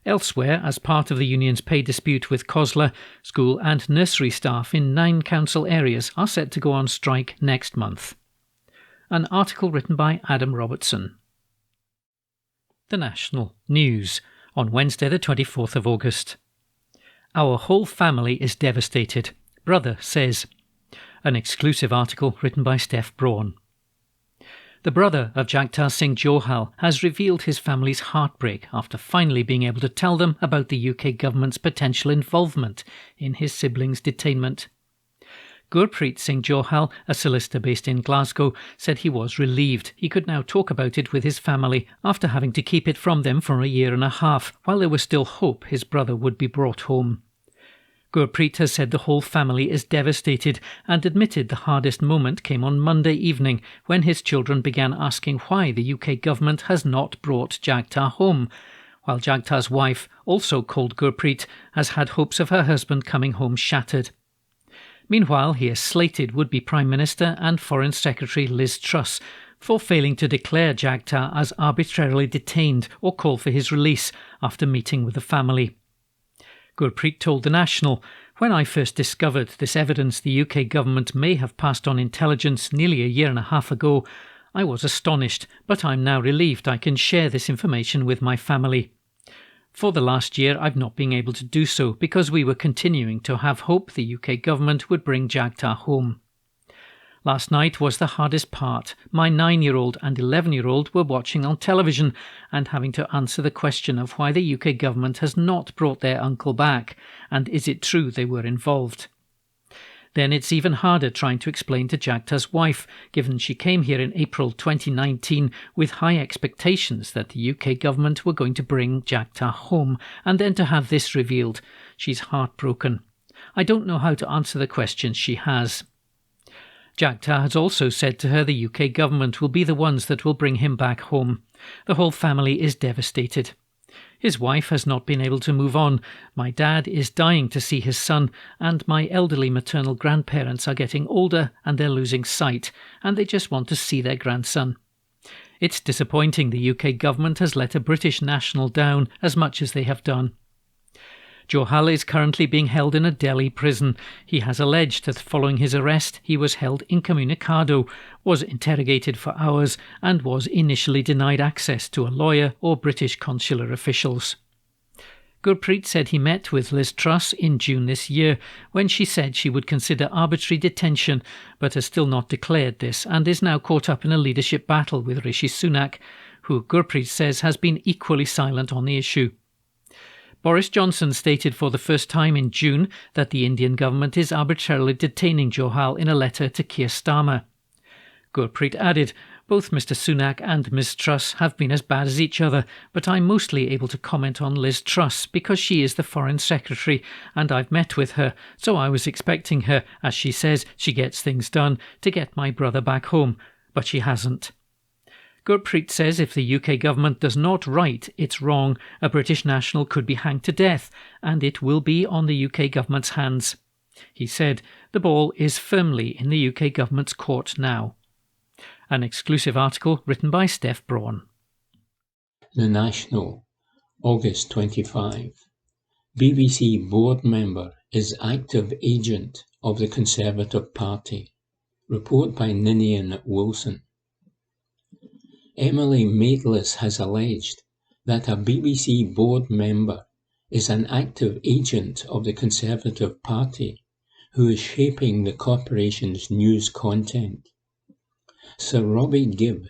Elsewhere, as part of the union's pay dispute with COSLA, school and nursery staff in 9 council areas are set to go on strike next month. An article written by Adam Robertson. The National News on Wednesday the 24th of August. Our whole family is devastated, brother says. An exclusive article written by Steph Braun. The brother of Jagtar Singh Johal has revealed his family's heartbreak after finally being able to tell them about the UK government's potential involvement in his siblings' detainment. Gurpreet Singh Johal, a solicitor based in Glasgow, said he was relieved he could now talk about it with his family after having to keep it from them for a year and a half, while there was still hope his brother would be brought home. Gurpreet has said the whole family is devastated and admitted the hardest moment came on Monday evening when his children began asking why the UK government has not brought Jagtar home, while Jagtar's wife, also called Gurpreet, has had hopes of her husband coming home shattered. Meanwhile, he has slated would-be Prime Minister and Foreign Secretary Liz Truss for failing to declare Jagtar as arbitrarily detained or call for his release after meeting with the family. Gurpreet told The National, "When I first discovered this evidence the UK government may have passed on intelligence nearly a year and a half ago, I was astonished, but I'm now relieved I can share this information with my family. For the last year I've not been able to do so because we were continuing to have hope the UK government would bring Jagtar home. Last night was the hardest part. My 9-year-old and 11-year-old were watching on television and having to answer the question of why the UK government has not brought their uncle back, and is it true they were involved? Then it's even harder trying to explain to Jagtar's wife, given she came here in April 2019 with high expectations that the UK government were going to bring Jagtar home, and then to have this revealed. She's heartbroken. I don't know how to answer the questions she has." Jagtar has also said to her the UK government will be the ones that will bring him back home. The whole family is devastated. His wife has not been able to move on. My dad is dying to see his son, and my elderly maternal grandparents are getting older and they're losing sight, and they just want to see their grandson. It's disappointing the UK government has let a British national down as much as they have done. Johal is currently being held in a Delhi prison. He has alleged that following his arrest he was held incommunicado, was interrogated for hours and was initially denied access to a lawyer or British consular officials. Gurpreet said he met with Liz Truss in June this year when she said she would consider arbitrary detention, but has still not declared this and is now caught up in a leadership battle with Rishi Sunak, who Gurpreet says has been equally silent on the issue. Boris Johnson stated for the first time in June that the Indian government is arbitrarily detaining Johal in a letter to Keir Starmer. Gurpreet added, "Both Mr Sunak and Ms Truss have been as bad as each other, but I'm mostly able to comment on Liz Truss because she is the Foreign Secretary and I've met with her, so I was expecting her, as she says she gets things done, to get my brother back home, but she hasn't." Gurpreet says if the UK government does not right its wrong, a British national could be hanged to death, and it will be on the UK government's hands. He said the ball is firmly in the UK government's court now. An exclusive article written by Steph Braun. The National, August 25. BBC board member is active agent of the Conservative Party. Report by Ninian Wilson. Emily Maitlis has alleged that a BBC board member is an active agent of the Conservative Party who is shaping the corporation's news content. Sir Robbie Gibb,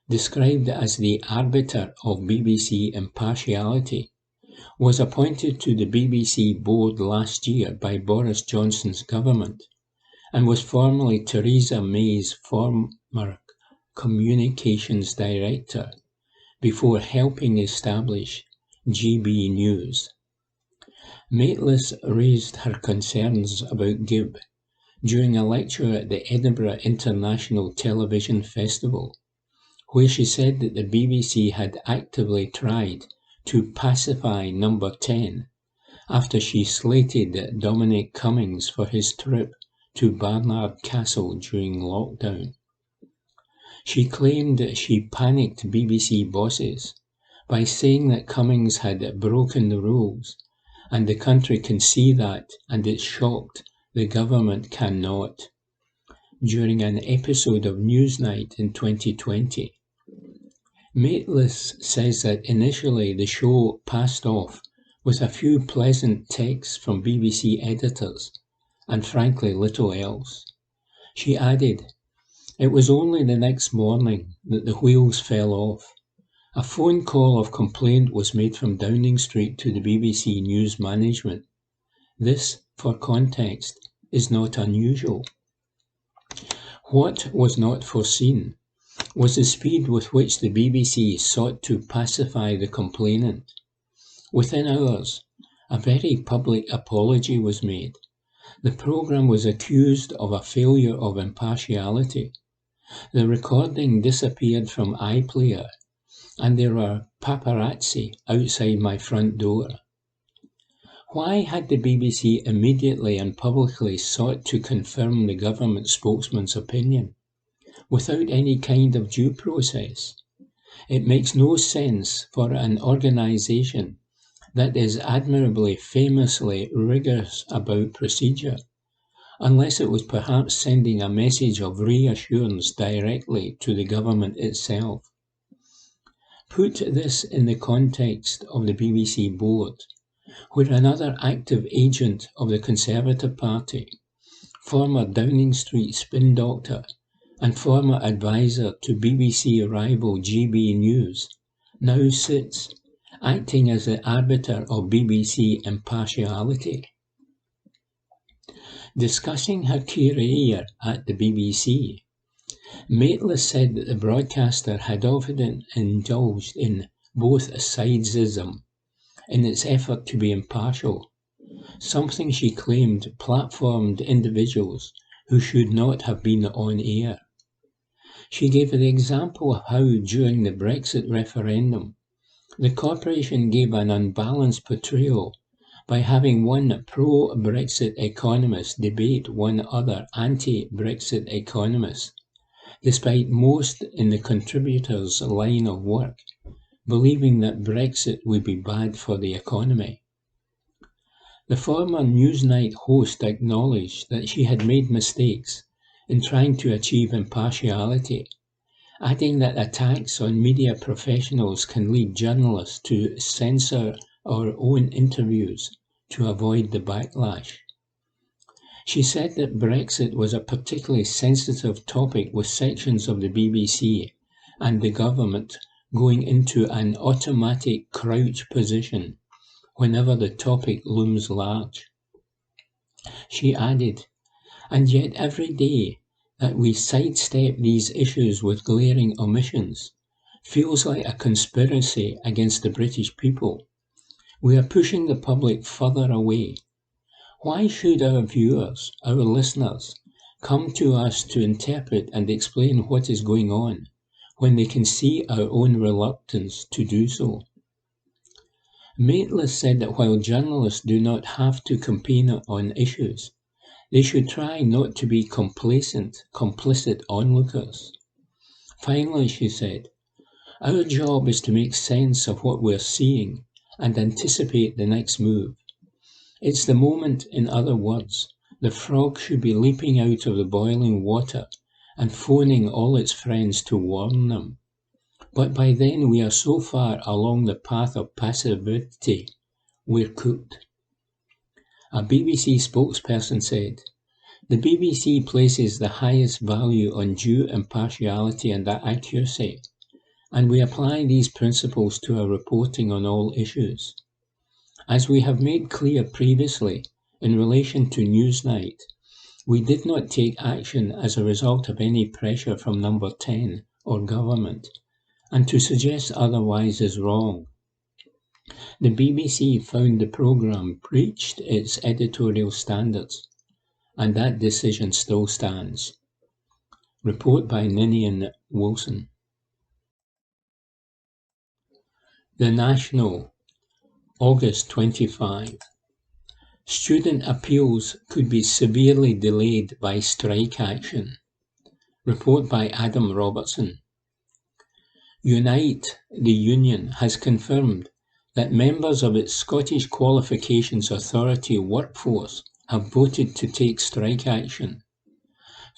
described as the arbiter of BBC impartiality, was appointed to the BBC board last year by Boris Johnson's government and was formerly Theresa May's former communications director before helping establish GB News. Maitlis raised her concerns about Gibb during a lecture at the Edinburgh International Television Festival, where she said that the BBC had actively tried to pacify Number 10 after she slated Dominic Cummings for his trip to Barnard Castle during lockdown. She claimed that she panicked BBC bosses by saying that Cummings had broken the rules, and the country can see that, and it's shocked the government cannot, during an episode of Newsnight in 2020. Maitlis says that initially the show passed off with a few pleasant texts from BBC editors, and frankly little else. She added, "It was only the next morning that the wheels fell off. A phone call of complaint was made from Downing Street to the BBC News management. This, for context, is not unusual." What was not foreseen was the speed with which the BBC sought to pacify the complainant. Within hours, a very public apology was made. The programme was accused of a failure of impartiality. The recording disappeared from iPlayer, and there were paparazzi outside my front door. Why had the BBC immediately and publicly sought to confirm the government spokesman's opinion, without any kind of due process? It makes no sense for an organisation that is admirably famously rigorous about procedure, unless it was perhaps sending a message of reassurance directly to the government itself. Put this in the context of the BBC board, where another active agent of the Conservative Party, former Downing Street spin doctor and former advisor to BBC rival GB News, now sits, acting as the arbiter of BBC impartiality. Discussing her career at the BBC, Maitlis said that the broadcaster had often indulged in both sidesism in its effort to be impartial, something she claimed platformed individuals who should not have been on air. She gave the example of how, during the Brexit referendum, the corporation gave an unbalanced portrayal by having one pro-Brexit economist debate one other anti-Brexit economist, despite most in the contributors' line of work believing that Brexit would be bad for the economy. The former Newsnight host acknowledged that she had made mistakes in trying to achieve impartiality, adding that attacks on media professionals can lead journalists to censor our own interviews to avoid the backlash. She said that Brexit was a particularly sensitive topic, with sections of the BBC and the government going into an automatic crouch position whenever the topic looms large. She added, "And yet every day that we sidestep these issues with glaring omissions feels like a conspiracy against the British people. We are pushing the public further away. Why should our viewers, our listeners, come to us to interpret and explain what is going on when they can see our own reluctance to do so?" Maitlis said that while journalists do not have to campaign on issues, They should try not to be complicit onlookers. Finally, she said, our job is to make sense of what we're seeing and anticipate the next move. It's the moment, in other words, the frog should be leaping out of the boiling water and phoning all its friends to warn them. But by then we are so far along the path of passivity, we're cooked. A BBC spokesperson said, the BBC places the highest value on due impartiality and accuracy, and we apply these principles to our reporting on all issues. As we have made clear previously, in relation to Newsnight, we did not take action as a result of any pressure from Number 10 or government, and to suggest otherwise is wrong. The BBC found the programme breached its editorial standards, and that decision still stands. Report by Ninian Wilson. The National, August 25. Student appeals could be severely delayed by strike action. Report by Adam Robertson. Unite, the union, has confirmed that members of its Scottish Qualifications Authority workforce have voted to take strike action.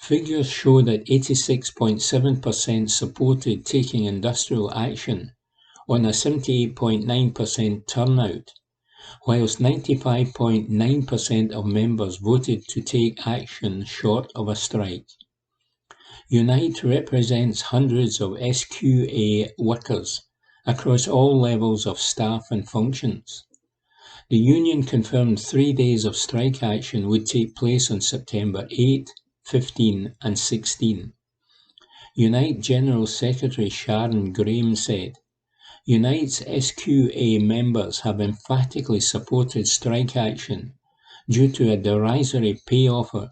Figures show that 86.7% supported taking industrial action on a 78.9% turnout, whilst 95.9% of members voted to take action short of a strike. Unite represents hundreds of SQA workers across all levels of staff and functions. The union confirmed 3 days of strike action would take place on September 8, 15 and 16. Unite General Secretary Sharon Graham said, Unite's SQA members have emphatically supported strike action due to a derisory pay offer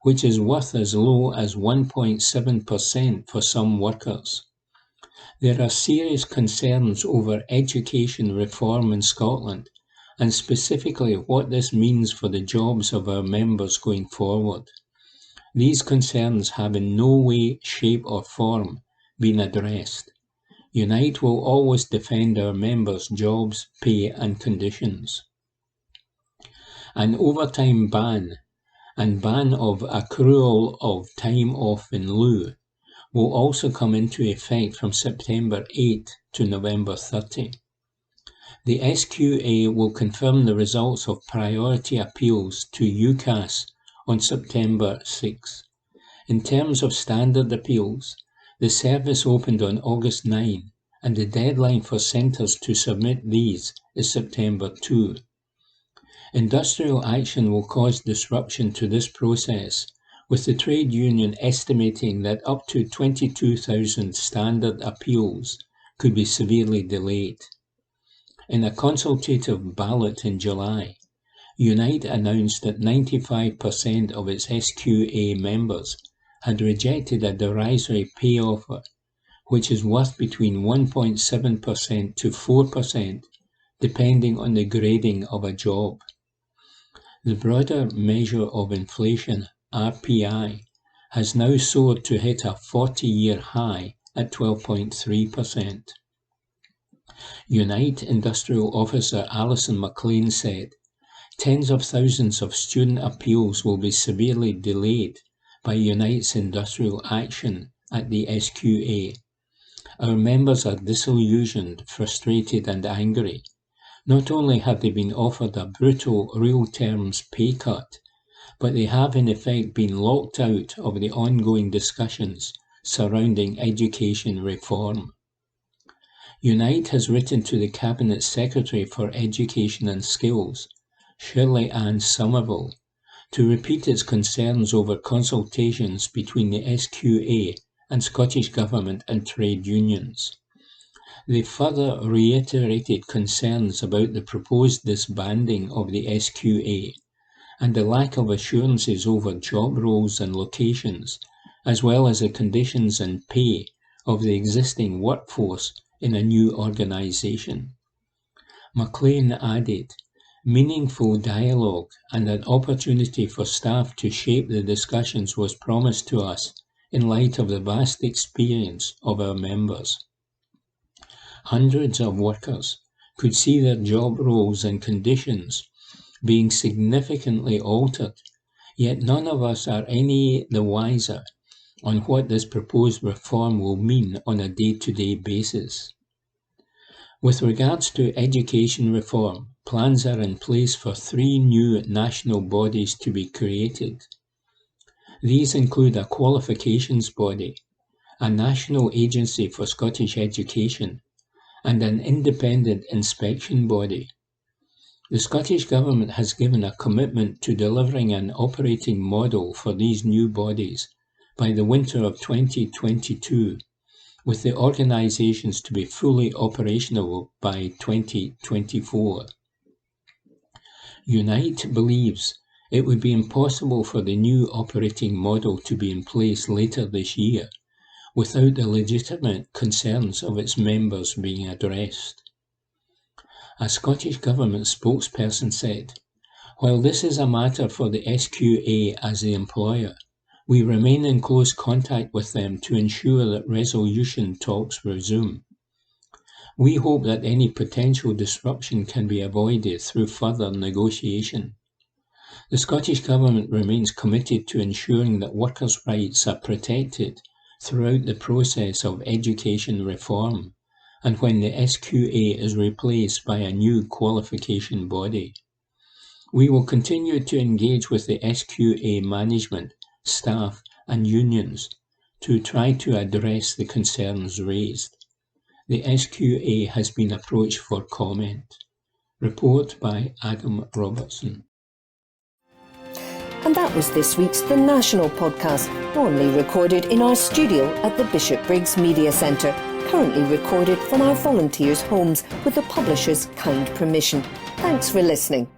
which is worth as low as 1.7% for some workers. There are serious concerns over education reform in Scotland, and specifically what this means for the jobs of our members going forward. These concerns have in no way, shape or form been addressed. Unite will always defend our members' jobs, pay and conditions. An overtime ban and ban of accrual of time off in lieu will also come into effect from September 8 to November 30. The SQA will confirm the results of priority appeals to UCAS on September 6. In terms of standard appeals, the service opened on August 9 and the deadline for centres to submit these is September 2. Industrial action will cause disruption to this process, with the trade union estimating that up to 22,000 standard appeals could be severely delayed. In a consultative ballot in July, Unite announced that 95% of its SQA members had rejected a derisory pay offer, which is worth between 1.7% to 4%, depending on the grading of a job. The broader measure of inflation, RPI, has now soared to hit a 40-year high at 12.3%. Unite Industrial Officer Alison McLean said, tens of thousands of student appeals will be severely delayed by Unite's industrial action at the SQA. Our members are disillusioned, frustrated and angry. Not only have they been offered a brutal real terms pay cut, but they have in effect been locked out of the ongoing discussions surrounding education reform. Unite has written to the Cabinet Secretary for Education and Skills, Shirley Ann Somerville, to repeat its concerns over consultations between the SQA and Scottish Government and trade unions. They further reiterated concerns about the proposed disbanding of the SQA and the lack of assurances over job roles and locations, as well as the conditions and pay of the existing workforce in a new organisation. McLean added, Meaningful dialogue and an opportunity for staff to shape the discussions was promised to us in light of the vast experience of our members. Hundreds of workers could see their job roles and conditions being significantly altered, yet none of us are any the wiser on what this proposed reform will mean on a day-to-day basis. With regards to education reform, plans are in place for 3 new national bodies to be created. These include a qualifications body, a national agency for Scottish education, and an independent inspection body. The Scottish Government has given a commitment to delivering an operating model for these new bodies by the winter of 2022, with the organisations to be fully operational by 2024. Unite believes it would be impossible for the new operating model to be in place later this year without the legitimate concerns of its members being addressed. A Scottish Government spokesperson said, "While this is a matter for the SQA as the employer, we remain in close contact with them to ensure that resolution talks resume. We hope that any potential disruption can be avoided through further negotiation. The Scottish Government remains committed to ensuring that workers' rights are protected throughout the process of education reform and when the SQA is replaced by a new qualification body. We will continue to engage with the SQA management, staff and unions to try to address the concerns raised. The SQA has been approached for comment." Report by Adam Robertson. And that was this week's The National Podcast, normally recorded in our studio at the Bishopbriggs Media Centre, currently recorded from our volunteers' homes with the publisher's kind permission. Thanks for listening.